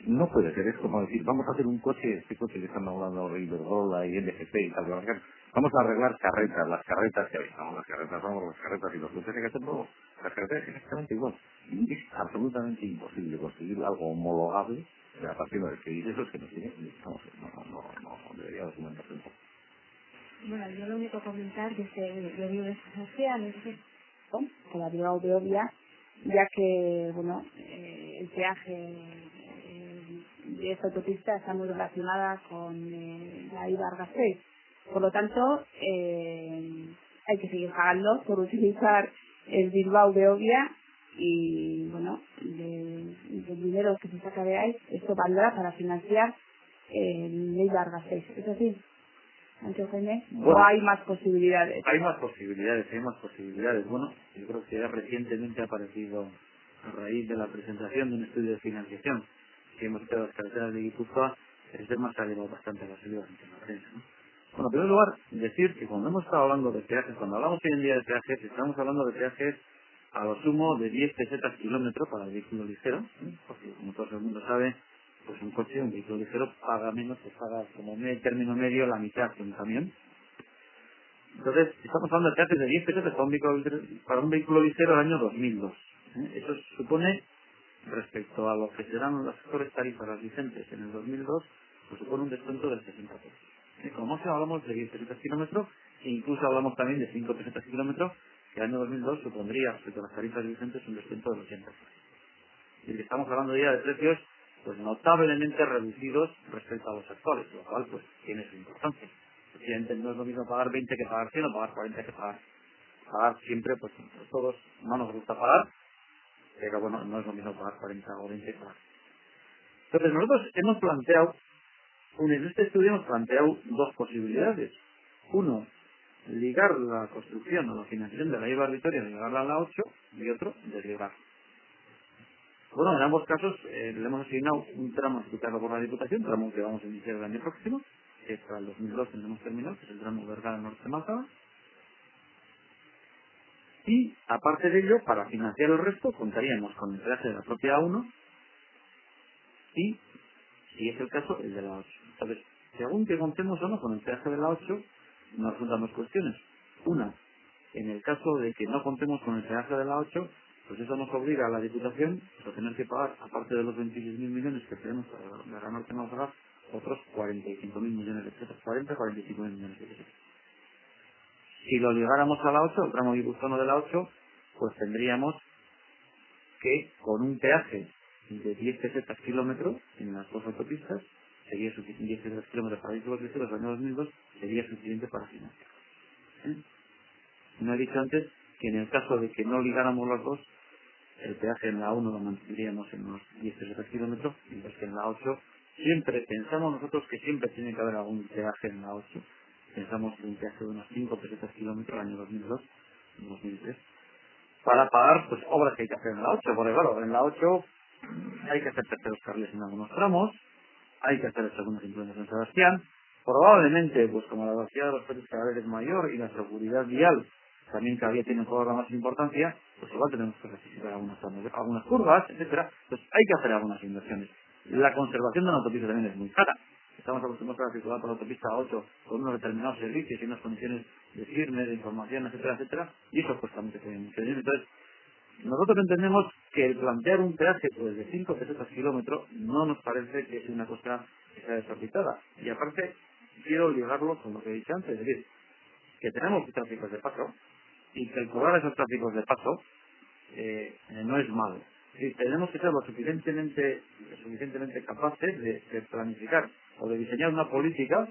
no puede ser. Es como decir, vamos a hacer un coche, este coche que están hablando de Iberdrola y NGP y tal, vamos a arreglar carretas, las carretas que hay. No, las carretas vamos, las carretas y los coches que hacen luego, las carretas es exactamente igual. Y es absolutamente imposible conseguir algo homologable. A partir de que dice eso es que no tiene, no debería documentarse un poco. Bueno, yo lo único que comentar desde lo digo de Sebastián es que con la Bilbao Beovia, ya que bueno, el peaje de esta autopista está muy relacionada con la Eibar-Gasteiz. Por lo tanto, hay que seguir pagando por utilizar el Bilbao Beovia y bueno, del dinero que se saca de ahí, esto valdrá para financiar el Eibar-Gasteiz. ¿Es así, Ancho Jaime? Bueno, ¿O hay más posibilidades? Hay más posibilidades. Bueno, yo creo que ya recientemente ha aparecido, a raíz de la presentación de un estudio de financiación que hemos hecho de las carreteras de Guipúzcoa, el tema se ha llevado bastante a la salida ante la prensa, ¿no? Bueno, en primer lugar, decir que cuando hemos estado hablando de peajes, cuando hablamos hoy en día de peajes, estamos hablando de peajes a lo sumo de 10 pesetas kilómetro para el vehículo ligero, ¿sí? Porque como todo el mundo sabe, pues un coche, un vehículo ligero paga menos, que paga como término medio la mitad que un camión. Entonces, estamos hablando de peajes de 10 pesetas para un vehículo ligero el año 2002. Eso supone, respecto a lo que serán las mejores tarifas vigentes en el 2002, pues supone un descuento del 60%. Como si hablamos de 10 pesetas kilómetros, e incluso hablamos también de 5 pesetas kilómetros, que el año 2002 supondría, respecto a las tarifas vigentes, un descuento del 80%. Y estamos hablando ya de precios pues notablemente reducidos respecto a los actuales, lo cual pues tiene su importancia. Obviamente no es lo mismo pagar 20 que pagar 100 o pagar 40 que pagar siempre, pues todos no nos gusta pagar, pero bueno, no es lo mismo pagar 40 o 20 que pagar. Entonces nosotros hemos planteado, en este estudio hemos planteado dos posibilidades. Uno, ligar la construcción o la financiación de la Eibar Vitoria, ligarla a la 8, y otro, desligar. Bueno, en ambos casos le hemos asignado un tramo ejecutado por la Diputación, tramo que vamos a iniciar el año próximo, que para el 2002 tendremos terminado, que es el tramo Vergara-Norte-Málaga. Y, aparte de ello, para financiar el resto, contaríamos con el peaje de la propia A1 y, si es el caso, el de la 8. Entonces, según que contemos o no con el peaje de la 8, nos resultan dos cuestiones. Una, en el caso de que no contemos con el peaje de la 8, pues eso nos obliga a la Diputación a tener que pagar, aparte de los 26.000 millones que tenemos para la Norte-Málaga, otros 45.000 millones de pesos, 40-45.000 millones de pesos. Si lo ligáramos a la 8, el tramo guipuzcoano de la 8, pues tendríamos que, con un peaje de 10 pesetas kilómetros en las dos autopistas, sería suficiente, 10 pesetas kilómetros para vehículos ligeros del año 2002, sería suficiente para financiar. No he dicho antes que en el caso de que no ligáramos los dos, el peaje en la 1 lo mantendríamos en unos 10 pesetas kilómetros, mientras que en la 8 siempre pensamos nosotros que siempre tiene que haber algún peaje en la 8. Pensamos que un peaje de unos 5 pesetas kilómetros el año 2002, 2003, para pagar pues obras que hay que hacer en la 8, porque claro, en la 8 hay que hacer terceros carriles en algunos tramos, hay que hacer el segundo cinturón de San Sebastián, probablemente pues como la velocidad de los coches cada vez es mayor y la seguridad vial también cada día tiene toda la más importancia, pues igual tenemos que necesitar algunas curvas, etcétera. Pues hay que hacer algunas inversiones. La conservación de una autopista también es muy cara. Estamos acostumbrados a circular por la autopista 8 con unos determinados servicios y unas condiciones de firme, de información, etcétera, etcétera, y eso cuesta mucho dinero. Entonces, nosotros entendemos que el plantear un peaje pues, de 5 pesetas kilómetro no nos parece que es una cosa que sea desorbitada. Y aparte, quiero ligarlo con lo que he dicho antes, es decir, que tenemos tráficos de paso, y que el cobrar esos tráficos de paso no es malo. Sí, tenemos que ser lo suficientemente capaces de planificar o de diseñar una política,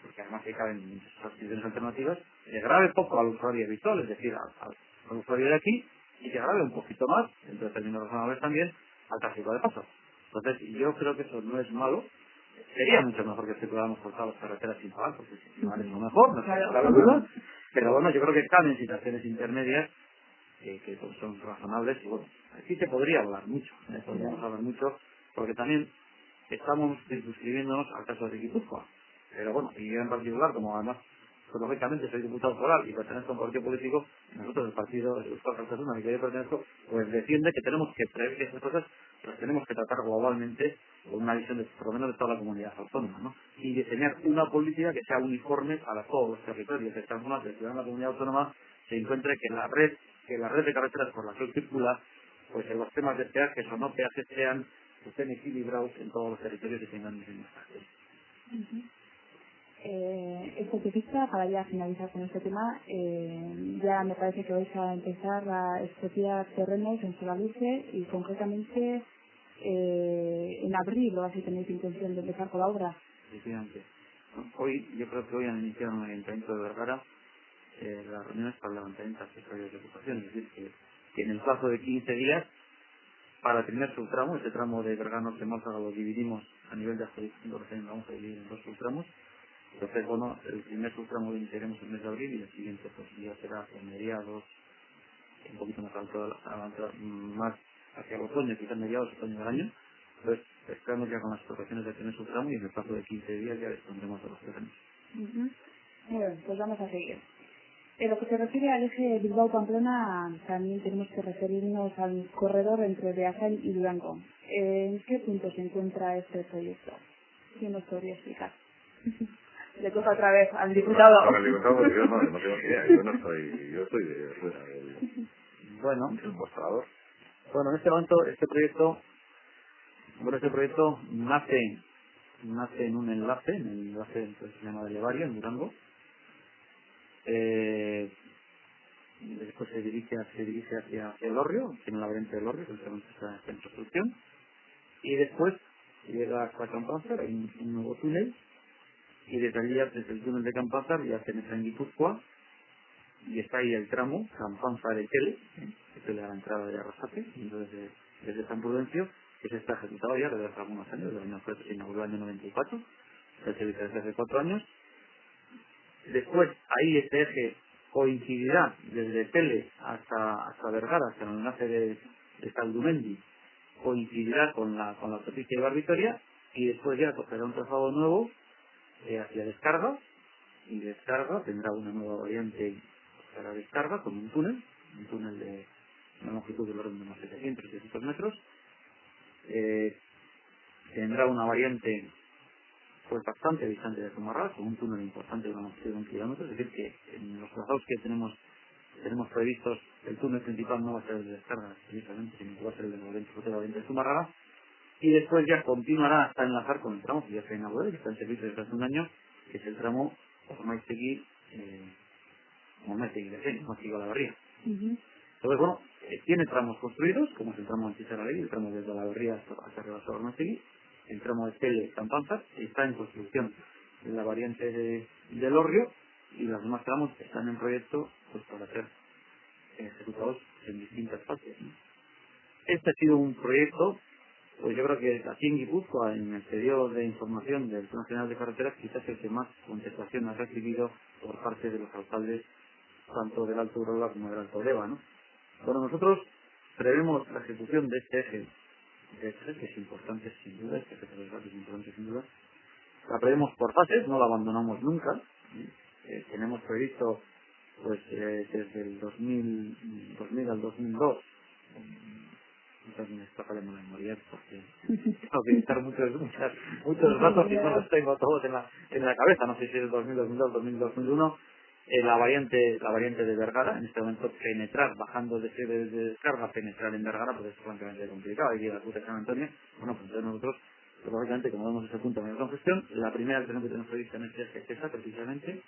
porque además que caben muchas opciones alternativas, que grave poco al usuario habitual, es decir, al usuario de aquí, y que grave un poquito más, entre términos razonables también, al tráfico de paso. Entonces, yo creo que eso no es malo, sería mucho mejor que pudiéramos cortar las carreteras sin pagar, porque si no es lo mejor, no cabe la duda. Pero bueno, yo creo que caben situaciones intermedias que son razonables y bueno, aquí se podría hablar mucho, podríamos hablar mucho, porque también estamos circunscribiéndonos al caso de Guipúzcoa. Pero bueno, y yo en particular, como además, pues, lógicamente soy diputado foral y pertenezco a un partido político, nosotros el partido Euskal Alkartasuna, al que yo pertenezco, pues defiende que tenemos que prever que estas cosas las tenemos que tratar globalmente con una visión de, por lo menos de toda la comunidad autónoma, ¿no? Y diseñar una política que sea uniforme para todos los territorios, de tal forma que el ciudadano de la comunidad autónoma se encuentre que la red de carreteras por la que circula, pues en los temas de peajes o no peajes estén equilibrados en todos los territorios que tengan mismas carreteras. Especialista, para ya finalizar con este tema, ya me parece que vais a empezar a expropiar terrenos en Solaluce y concretamente en abril, o así tenéis intención de empezar con la obra. Efectivamente. Yo creo que hoy han iniciado en el Ayuntamiento de Vergara las reuniones para el levantamiento de accesorios de ocupación, es decir, que en el plazo de 15 días, para el primer subtramo, ese tramo de Vergara Norte Málaga lo dividimos a nivel de adjudicación, lo vamos a dividir en 2 subtramos. Entonces, bueno, el primer subtramo lo iniciaremos en el mes de abril y el siguiente pues ya será en mediados, un poquito más más hacia el otoño, quizás mediados otoño del año. Entonces, estamos ya con las explotaciones del primer subtramo y en el plazo de 15 días ya dispondremos de los terrenos. Bueno, pues vamos a seguir. En lo que se refiere al eje Bilbao-Pamplona, también tenemos que referirnos al corredor entre Beasain y Durango. ¿En qué punto se encuentra este proyecto? ¿Quién nos podría explicar? Le toca otra vez al diputado. Al diputado, yo no tengo ni idea, yo estoy de fuera del mostrador. Bueno, en este momento, este proyecto nace en un enlace, en el enlace que se llama de Levaria, en Durango. Después se dirige hacia el Elorrio, tiene la variante del Elorrio, que está en construcción, y después llega hasta Campánzar, hay un nuevo túnel, y desde allí, desde el túnel de Campánzar, ya se entra en Guipúzcoa, y está ahí el tramo Campánzar-Etele, que le da la entrada de Arrasate, entonces desde San Prudencio, que se está ejecutado ya desde hace algunos años, desde el año, se inauguró el año 94, se utiliza desde hace 4 años. Después, ahí este eje coincidirá desde Tele hasta Vergara, hasta el enlace de Saldumendi, coincidirá con la autopista de Bar-Vitoria, y después ya cogerá un trazado nuevo hacia Descarga, y Descarga tendrá una nueva variante para Descarga con un túnel de una longitud del orden de unos 700 metros. Tendrá una variante pues bastante distante de Zumarraga, con un túnel importante de una longitud de 1 kilómetro, es decir que en los trazados que tenemos previstos, el túnel principal no va a ser el de Descarga precisamente, sino que va a ser el de la variante de Zumarraga, y después ya continuará hasta enlazar con el tramo que ya se inauguró y está en servicio desde hace un año, que es el tramo Ormaiztegui de Olavarría. Entonces, bueno, tiene tramos construidos, como es el tramo de Antizaragüey, el tramo desde Olavarría hasta Rebasar Ormaiztegui, el tramo de Tele Campánzar, está en construcción en la variante de Elorrio, y los demás tramos están en proyecto pues para ser ejecutados en distintas fases, ¿no? Este ha sido un proyecto, pues yo creo que aquí en Guipúzcoa, en el periodo de información del Plan General de Carreteras, quizás el que más contestación ha recibido por parte de los alcaldes, tanto del Alto Urola como del Alto Deva, ¿no? Bueno, nosotros prevemos la ejecución de este eje, que es importante sin duda, es importante sin duda. La prevemos por fases, no la abandonamos nunca. Tenemos previsto pues desde el 2000 al 2002, entonces me está fallando la memoria porque tengo que editar muchos datos y no los tengo todos en la cabeza, no sé si es 2000, 2002, 2000, 2001. La variante de Vergara, en este momento penetrar, bajando desde Descarga, penetrar en Vergara, pues es francamente complicado, hay que ir a la ruta de San Antonio. Bueno, pues entonces nosotros, lógicamente, como vemos ese punto de congestión, la primera acción que tenemos prevista en este es esa, precisamente.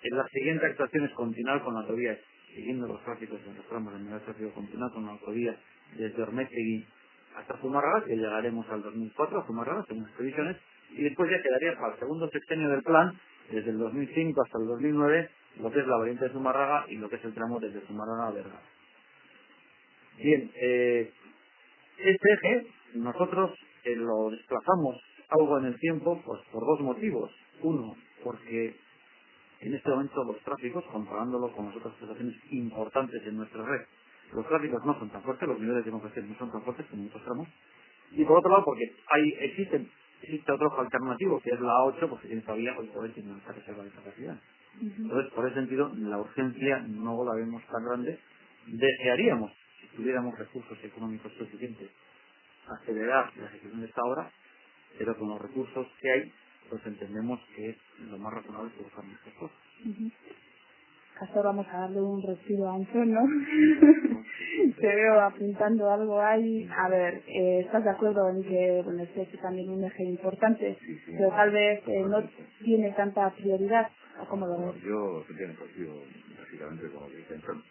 En la siguiente actuación es continuar con la autovía, siguiendo los tráficos de los tramos de nivel tráfico, continuar con la autovía desde Ormaiztegui hasta Zumarraga, que llegaremos al 2004 a Zumarraga, según las previsiones, y después ya quedaría para el segundo sexenio del plan, desde el 2005 hasta el 2009, lo que es la variante de Zumarraga y lo que es el tramo desde Zumarraga a Vergara. Bien, este eje nosotros lo desplazamos algo en el tiempo, pues por dos motivos. Uno, porque en este momento los tráficos, comparándolo con las otras estaciones importantes en nuestra red, los tráficos no son tan fuertes, los niveles de congestión no son tan fuertes como en otros tramos. Y por otro lado, porque existe otro ojo alternativo, que es la A8, porque tiene todavía, pues poder tiene una reserva de capacidad. Entonces, por ese sentido, la urgencia no la vemos tan grande. Desearíamos, si tuviéramos recursos económicos suficientes, acelerar la ejecución de esta obra, pero con los recursos que hay, pues entendemos que es lo más razonable que buscar estas cosas. Hasta vamos a darle un respiro a Anton, ¿no? Te veo apuntando algo ahí. A ver, ¿estás de acuerdo en que bueno, este es también un eje importante, pero tal vez no tiene tanta prioridad? ¿O cómo lo ves? Yo estoy coincido básicamente con lo que dice Anton.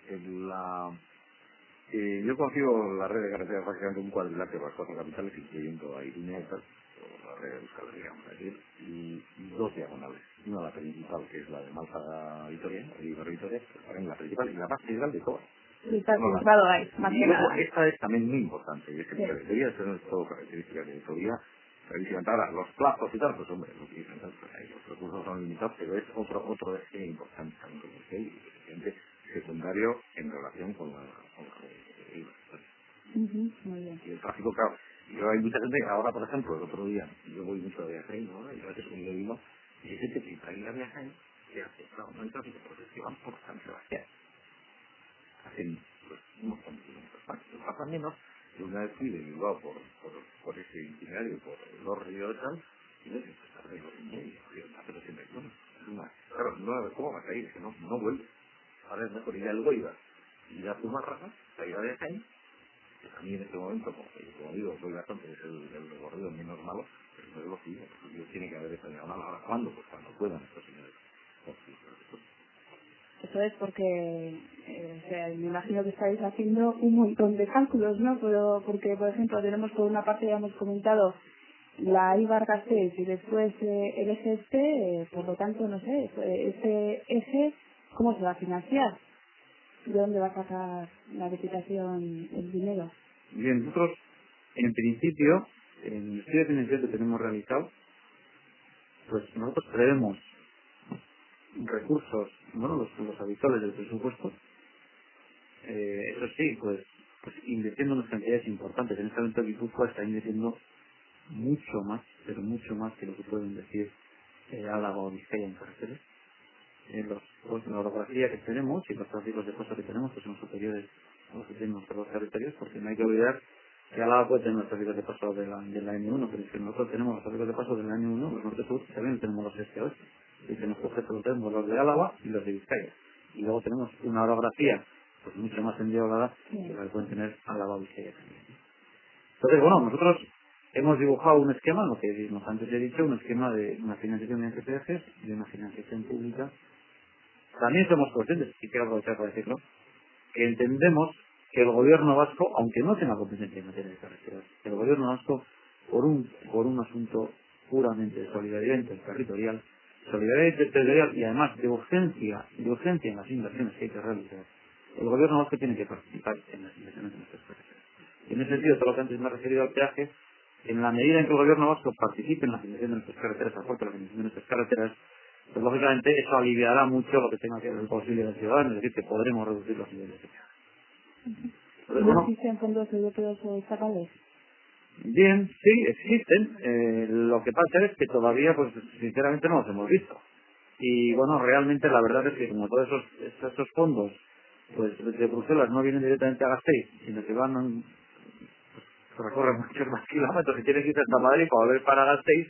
Yo concibo la red de carreteras básicamente un cuadrilátero de las cuatro capitales, incluyendo a Iruña y tal, o la red de Euskal Herria, vamos a decir, y dos diagonales. Una la principal, que es la de Malta-Vitoria, Vitoria, la principal y la más general de todas. Sí, está centrado ahí, más que nada. Esta es también muy importante, y es que debería ser todo características de teoría. Ahora, los plazos y tal, pues hombre, lo que dicen, pues ahí los recursos son limitados, pero es otro eje importante también, que es evidente secundario en relación con la muy bien. y el tráfico, claro. Yo hay mucha gente, ahora por ejemplo, el otro día, yo voy mucho de viaje, ¿no? Y a veces cuando vino, y hay gente que para ir a viajar, que hace, claro, no hay tráfico, pues es que van por San Sebastián. Hacen pues, un montón de kilómetros más, pasa menos. Yo una vez fui de Bilbao por ese itinerario, por los ríos y tal, y no sé, pues tardé 2 horas y media, hace 80 kilómetros. Claro, no, ¿cómo vas a ir? Es que no vuelves. Ahora es mejor ir al Goiba, ir a Zumarraga, a ir a Bejaín, que a mí en este momento, como digo, soy bastante, es el recorrido menos malo, pero no es lo que yo tiene que haber esta diagonal. Ahora, ¿cuándo? Pues cuando puedan estos señores. Eso es porque, o sea, me imagino que estáis haciendo un montón de cálculos, ¿no? Pero porque, por ejemplo, tenemos por una parte, ya hemos comentado, la Ibar-Gasteiz y después el eje este, por lo tanto, no sé, este eje, ¿cómo se va a financiar? ¿De dónde va a sacar la Diputación el dinero? Bien, nosotros, en principio, en el estudio financiero que tenemos realizado, pues nosotros prevemos recursos, bueno, los habituales del presupuesto, eso sí, pues invirtiendo unas cantidades importantes. En este momento Guipúzcoa está invirtiendo mucho más, pero mucho más que lo que puede invertir Álava o Vizcaya en carreteras. La orografía que tenemos y los tráficos de paso que tenemos pues son superiores a los que tenemos por los territorios, porque no hay que olvidar que Álava puede tener los tráficos de paso de la N1, pero es que nosotros tenemos los tráficos de paso de la N1, los norte-sur, y también tenemos los este-oeste. Y que nosotros tenemos los de Álava y los de Vizcaya. Y luego tenemos una orografía pues mucho más endiablada que la que pueden tener Álava o Vizcaya también. Entonces, bueno, nosotros hemos dibujado un esquema, lo que antes he dicho, un esquema de una financiación de peajes y de una financiación pública. También somos conscientes, y quiero aprovechar para decirlo, que entendemos que el gobierno vasco, aunque no tenga competencia en materia de carreteras, el gobierno vasco, por un asunto puramente de solidaridad interterritorial, y además de urgencia en las inversiones que hay que realizar, el gobierno vasco tiene que participar en las inversiones de nuestras carreteras. Y en ese sentido, todo lo que antes me he referido al peaje, en la medida en que el gobierno vasco participe en la financiación de nuestras carreteras, aporte la financiación de nuestras carreteras, pues lógicamente eso aliviará mucho lo que tenga que ver el bolsillo del ciudadano, es decir, que podremos reducir los niveles de peaje. Entonces, ¿No existen fondos europeos o estatales? Bien, sí, existen. Lo que pasa es que todavía, pues sinceramente no los hemos visto. Y bueno, realmente la verdad es que como todos esos fondos, pues de Bruselas no vienen directamente a Gasteiz, sino que van recorren muchos más kilómetros y tienes que ir hasta Madrid para volver para Gasteiz,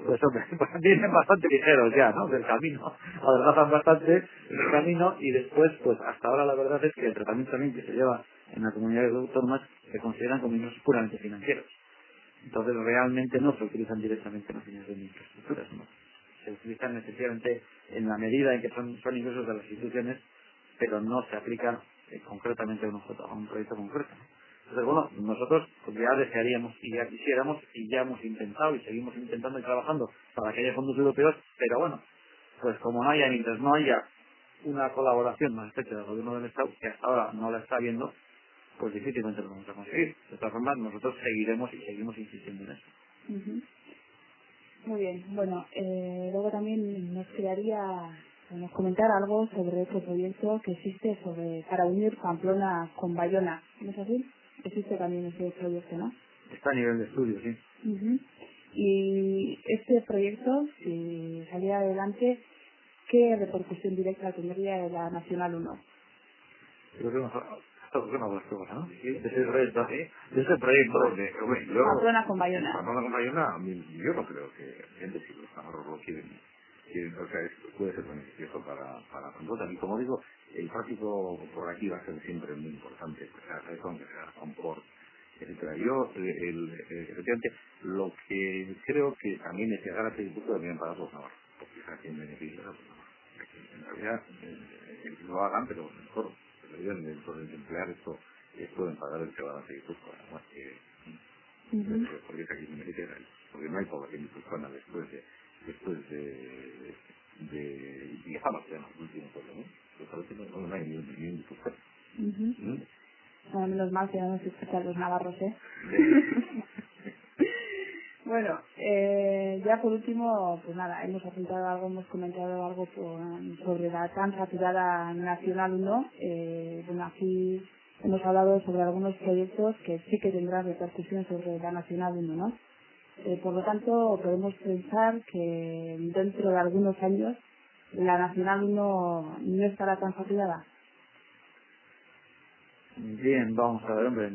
pues hombre, pues vienen bastante ligeros ya, ¿no? Del camino, adelgazan bastante el camino y después, pues hasta ahora la verdad es que el tratamiento también que se lleva en las comunidades autónomas se consideran como ingresos puramente financieros. Entonces realmente no se utilizan directamente en la financiación de infraestructuras, ¿no? Se utilizan necesariamente en la medida en que son ingresos de las instituciones, pero no se aplican concretamente a un proyecto concreto, ¿no? Entonces, bueno, nosotros pues, ya desearíamos y ya quisiéramos y ya hemos intentado y seguimos intentando y trabajando para que haya fondos europeos, pero bueno, pues como no haya, mientras no haya una colaboración más estrecha del gobierno del Estado, que hasta ahora no la está viendo, pues difícilmente lo vamos a conseguir. De todas formas, nosotros seguiremos y seguimos insistiendo en eso. Muy bien. Bueno, luego también nos quedaría nos comentar algo sobre este proyecto que existe para unir Pamplona con Bayona. ¿No es así? Existe también ese proyecto, ¿no? Está a nivel de estudio, sí. Uh-huh. Y este proyecto, si saliera adelante, ¿qué repercusión directa tendría en la Nacional 1? Creo que no las cosas, ¿no? Sí, de ese proyecto, ¿sí? De ese proyecto. Pamplona con Bayona. Pamplona con Bayona, yo no creo que gente, si los navarros lo quieren, o sea, puede ser beneficioso para Pamplona. Y como digo, el tráfico por aquí va a ser siempre muy importante, o sea, eso aunque sea confort, etcétera. Yo, efectivamente, lo que creo que también es llegar a ese punto deberían pagar los navarros, porque es a quien beneficia a los navarros. En realidad, lo hagan, pero mejor, deberían por emplear esto pueden pagar el que van a seguir más que porque es aquí beneficia, porque no hay población guipuzcoana después de Guiajama, que eran los últimos pueblos, ¿no? Pues a veces no hay ni un guipuzcoano. Menos mal que no nos escuchan los navarros, ¿eh? Bueno, ya por último, pues nada, hemos comentado algo sobre la tan saturada Nacional 1. Bueno, aquí hemos hablado sobre algunos proyectos que sí que tendrán repercusión sobre la Nacional 1, ¿no? Por lo tanto, podemos pensar que dentro de algunos años la Nacional 1 no estará tan saturada. Bien, vamos a ver, hombre,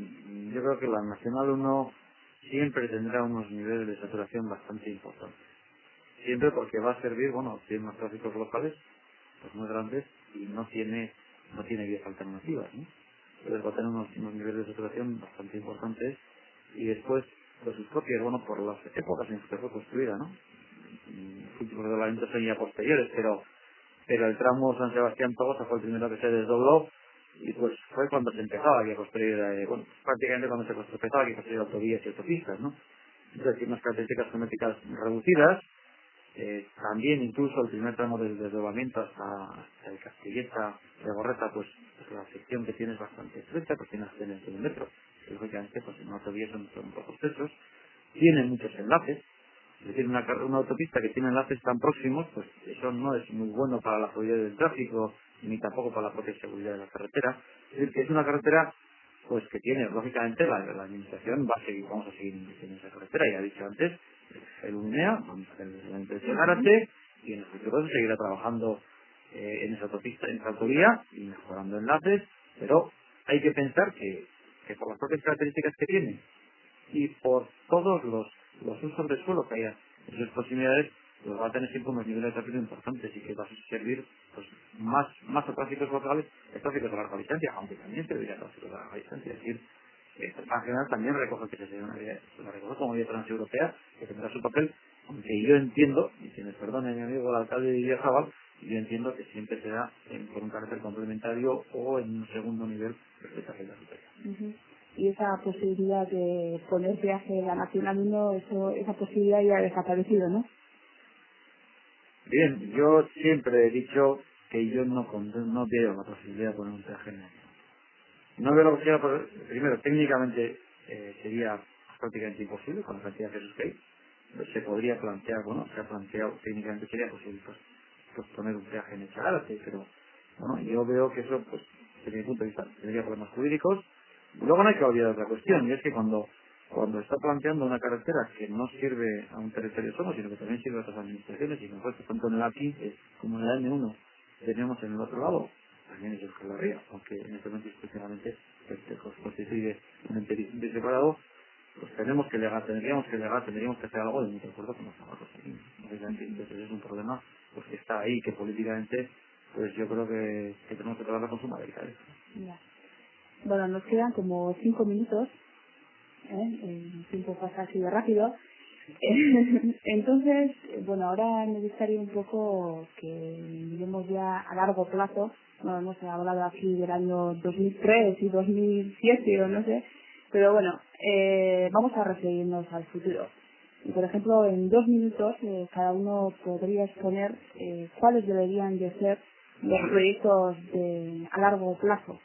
yo creo que la Nacional 1 siempre tendrá unos niveles de saturación bastante importantes. Siempre porque va a servir, bueno, tiene unos tráficos locales, pues muy grandes, y no tiene vías alternativas, ¿no? Entonces va a tener unos niveles de saturación bastante importantes, y después, pues sus propias, bueno, por las épocas en que fue construida, ¿no? Los últimos reglamentos son ya posteriores, pero el tramo San Sebastián-Togosa fue el primero que se desdobló, y pues fue cuando se empezaba aquí a construir, prácticamente cuando se empezaba aquí a construir autovías y autopistas, ¿no? Entonces tiene unas características geométricas reducidas, también incluso el primer tramo del desdoblamiento hasta el Castilleta de Gorreta, pues la sección que tiene es bastante estrecha, pues tiene hasta el metro, que lógicamente pues en una autovía son pocos trechos, tiene muchos enlaces. Es decir, una autopista que tiene enlaces tan próximos, pues eso no es muy bueno para la fluidez del tráfico, ni tampoco para la propia seguridad de la carretera. Es decir, que es una carretera pues que tiene, lógicamente, la administración vamos a seguir invirtiendo en esa carretera, ya he dicho antes, el UNEA, vamos a hacer la inversión Arate, y en el futuro se seguirá trabajando en esa autopista, en esa autovía, y mejorando enlaces, pero hay que pensar que por las propias características que tiene, y por todos los usos de suelo que haya en sus proximidades, pues va a tener siempre unos niveles de tráfico importantes y que va a servir pues más a tráficos locales, el tráfico de larga distancia, aunque también se debería tráfico de larga distancia. Es decir, el plan general también recoge que la recoge como vía transeuropea, que tendrá su papel, aunque yo entiendo, y si me perdone mi amigo el alcalde de Idiazabal, yo entiendo que siempre será por un carácter complementario o en un segundo nivel respecto a la superior. Y esa posibilidad de poner viaje en la Nacional 1, esa posibilidad ya ha desaparecido, ¿no? Bien, yo siempre he dicho que yo no veo la posibilidad de poner un peaje en el. No veo la posibilidad, primero, técnicamente sería prácticamente imposible con la cantidad de casos que hay. Se podría plantear, bueno, se ha planteado, técnicamente sería posible pues poner un peaje en el Chagarate, pero bueno, yo veo que eso, pues, desde mi punto de vista, tendría problemas jurídicos. Luego no hay que olvidar otra cuestión, y es que cuando está planteando una carretera que no sirve a un territorio solo, sino que también sirve a otras administraciones, y que nosotros tanto en el A15 como en el N1 tenemos en el otro lado, también es el que la ría, aunque en este momento institucionalmente constituye un ente separado, pues tendríamos que hacer algo de mucho acuerdo con los navarros. Entonces es un problema pues que está ahí, que políticamente pues yo creo que tenemos que trabajar con su madre. Bueno, nos quedan como 5 minutos, el tiempo pasa así de rápido. Entonces, bueno, ahora me gustaría un poco que miremos ya a largo plazo. No hemos hablado aquí del año 2003 y 2007 o no sé, pero bueno, vamos a referirnos al futuro. Y, por ejemplo, en 2 minutos cada uno podría exponer cuáles deberían de ser los proyectos a largo plazo.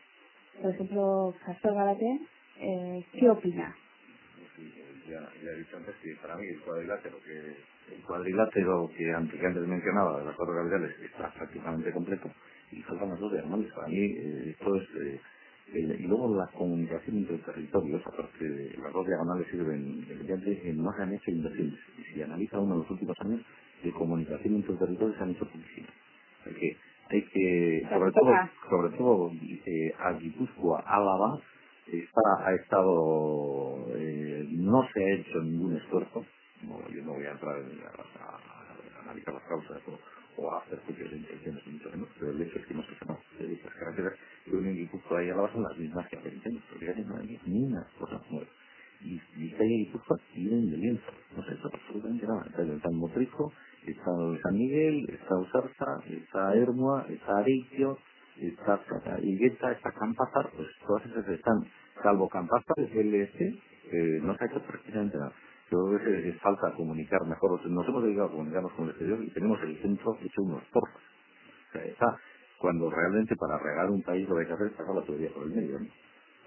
Por ejemplo, Castor Garate, ¿qué opina? Ya he dicho antes que para mí el cuadrilátero que el cuadrilátero que antes mencionaba de las 4 capitales está prácticamente completo y faltan las 2 diagonales. Para mí esto es y luego la comunicación entre territorios, aparte de las 2 diagonales sirven evidentemente, no se han hecho inversiones. Y si analiza uno en los últimos años, de comunicación entre territorios se han hecho poquísimas. Hay que sobre todo a Guipúzcoa, Álava, ha estado, no se ha hecho ningún esfuerzo. Yo no voy a entrar a analizar las causas o a hacer juicios de intenciones, mucho menos, pero el hecho es que no se han hecho las carreteras que unen Guipúzcoa y Álava son las mismas que hace 20 años, porque no hay ni una cosa nueva. Y Vizcaya y Guipúzcoa vienen de lienzo, no se ha hecho absolutamente nada. Está el Motrico, está San Miguel, está Usarza, está Ermua, está Areitio, está Higueta, está Campazar, pues todas esas están, salvo Campazar, el este, no se ha hecho prácticamente nada. Yo creo que es falta comunicar mejor. Nos hemos dedicado a comunicarnos con el exterior y tenemos el centro hecho unos porros. O sea, está cuando realmente para regar un país lo que hay que hacer es sacar la tubería por el medio, ¿no?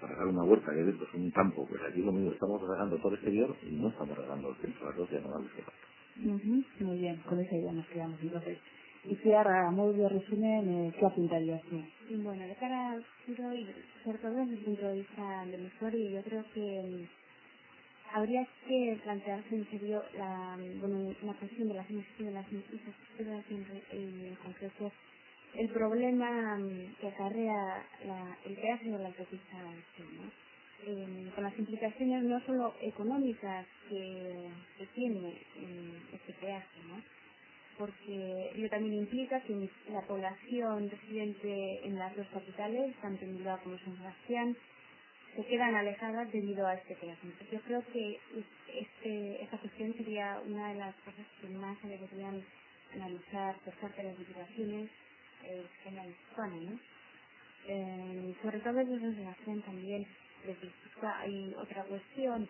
Para regar una huerta que dentro es un campo, pues aquí lo mismo, estamos regando todo el exterior y no estamos regando el centro, las 2 diagonales que faltan. Muy bien, con esa idea nos quedamos entonces. Y si ahora, a modo de resumen, ¿qué apuntarías tú? Bueno, de cara al futuro y sobre todo desde el punto de vista del usuario, yo creo que habría que plantearse en serio la cuestión de las infraestructuras en concreto, el problema que acarrea el peaje de la autopista este, ¿no? Con las implicaciones no solo económicas que tiene este peaje, ¿no? Porque ello también implica que la población residente en las 2 capitales, tanto en Bilbao como en San Sebastián, se quedan alejadas debido a este peaje. Entonces yo creo que esta cuestión sería una de las cosas que más se deberían analizar por parte de las diputaciones en la zona, ¿no? Sobre todo desde San Sebastián también hay otra cuestión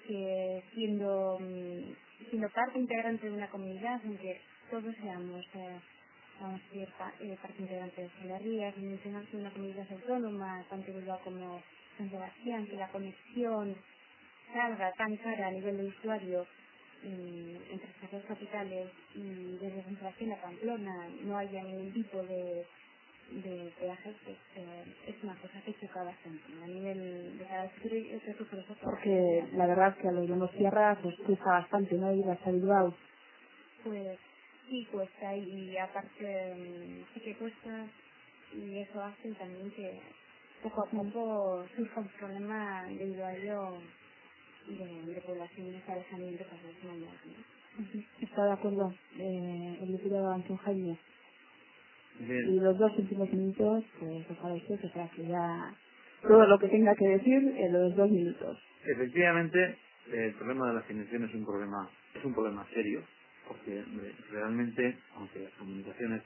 que siendo parte integrante de una comunidad en que todos seamos vamos a ser parte integrante de Solarría, y mencionarse una comunidad autónoma, tanto Bilbao como San Sebastián, que la conexión salga tan cara a nivel de usuario entre estas 2 capitales y desde San Sebastián a Pamplona no haya ningún tipo de peajes, pues, es una cosa que choca bastante a nivel de cada sector. Porque la verdad es que a los de Sierra pues cuesta bastante, ¿no? Ir hasta Bilbao. Pues sí cuesta y aparte sí que cuesta y eso hace también que poco a poco surja un problema debido a ello de población y alejamiento para los mayores, ¿no? ¿Está de acuerdo el diputado Antonio Jaime? Bien. Y los 2 últimos minutos, pues ojalá usted que sea que ya todo lo que tenga que decir en los 2 minutos. Efectivamente, el problema de la financiación es un problema serio, porque realmente, aunque las comunicaciones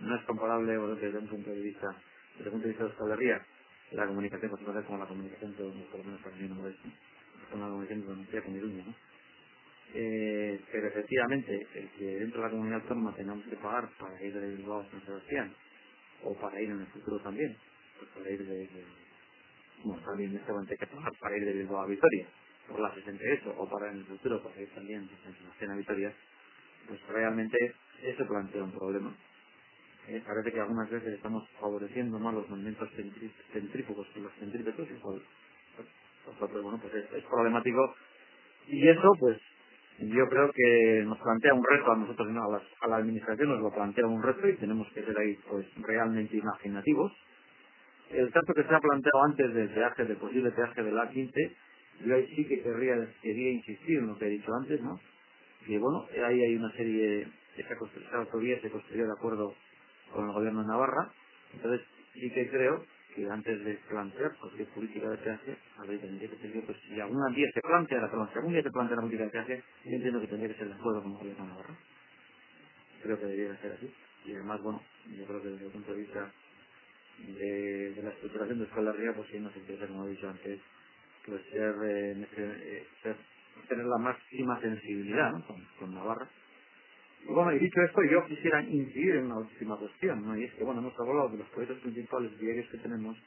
no es comparable desde un punto de vista de Euskal Herria, la comunicación pues puede ser como la comunicación por lo menos para mí no es una comunicación de con Iruña, ¿no? Pero efectivamente el que dentro de la comunidad autónoma tengamos que pagar para ir de Bilbao a San Sebastián o para ir en el futuro también, pues para ir también en este momento hay que pagar para ir de Bilbao a Vitoria por la 68 o para en el futuro para ir también de San Sebastián a Vitoria, pues realmente eso plantea un problema. Parece que algunas veces estamos favoreciendo más los movimientos centrífugos que los centrípetos, y bueno, pues es problemático. Y eso, pues, yo creo que nos plantea un reto a nosotros, ¿no? A la administración nos lo plantea un reto y tenemos que ser ahí, pues, realmente imaginativos. El caso que se ha planteado antes del posible peaje de la A15, yo ahí sí que quería insistir en lo que he dicho antes, ¿no? Que bueno, ahí hay una serie, esa autovía se construyó de acuerdo con el gobierno de Navarra, entonces sí que creo que antes de plantear cualquier política de peaje, tendría que tener, pues si algún día se plantea la política de peaje, yo entiendo que tendría que ser de acuerdo con el gobierno de Navarra. Creo que debería ser así. Y además, bueno, yo creo que desde el punto de vista de la estructuración de Euskal Herria, pues sí nos interesa, como he dicho antes, pues tener la máxima sensibilidad, ¿no? con Navarra. Y bueno, y dicho esto, yo quisiera incidir en una última cuestión, ¿no? Y es que, bueno, hemos hablado de los proyectos principales diarios que tenemos.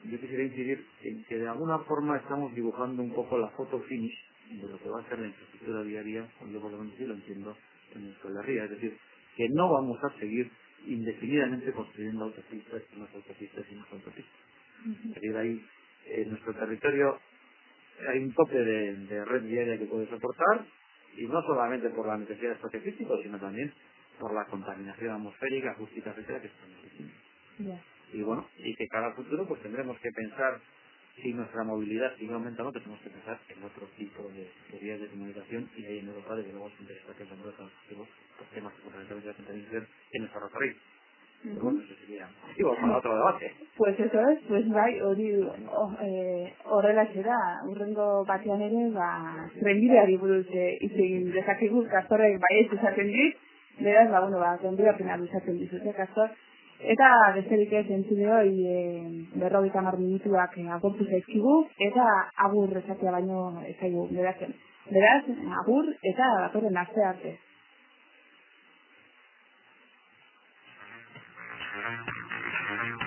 Yo quisiera incidir en que de alguna forma estamos dibujando un poco la foto finish de lo que va a ser la infraestructura viaria, yo por lo menos sí lo entiendo en Euskal Herria, es decir, que no vamos a seguir indefinidamente construyendo autopistas y más autopistas y más autopistas. Es decir, ahí en nuestro territorio hay un tope de red viaria que puede soportar, y no solamente por la necesidad de espacio físico, sino también por la contaminación atmosférica, acústica, etcétera, que estamos diciendo. Y bueno, y que cada futuro pues tendremos que pensar, si nuestra movilidad sigue aumentando, tenemos que pensar en otro tipo de vías de comunicación, y ahí en Europa desde luego es interesante que también los temas que fundamentalmente hacen también ser en el ferrocarril. Pero bueno, eso sería motivo para otro debate. Pues eso es, pues bai, hori horrelaxe da, urrengo batean ere, trenbideari buruz hitz egin dezakegu, Kastorrek baietz esaten dit, beraz, trenbidea pena luzatzen dizute, Kastor. Eta besterik ez entzuleoi 50 minutuak agortu zaizkigu, eta agur esatea baino ez zaigu geratzen. Beraz, agur eta datorren aste arte. Thank you.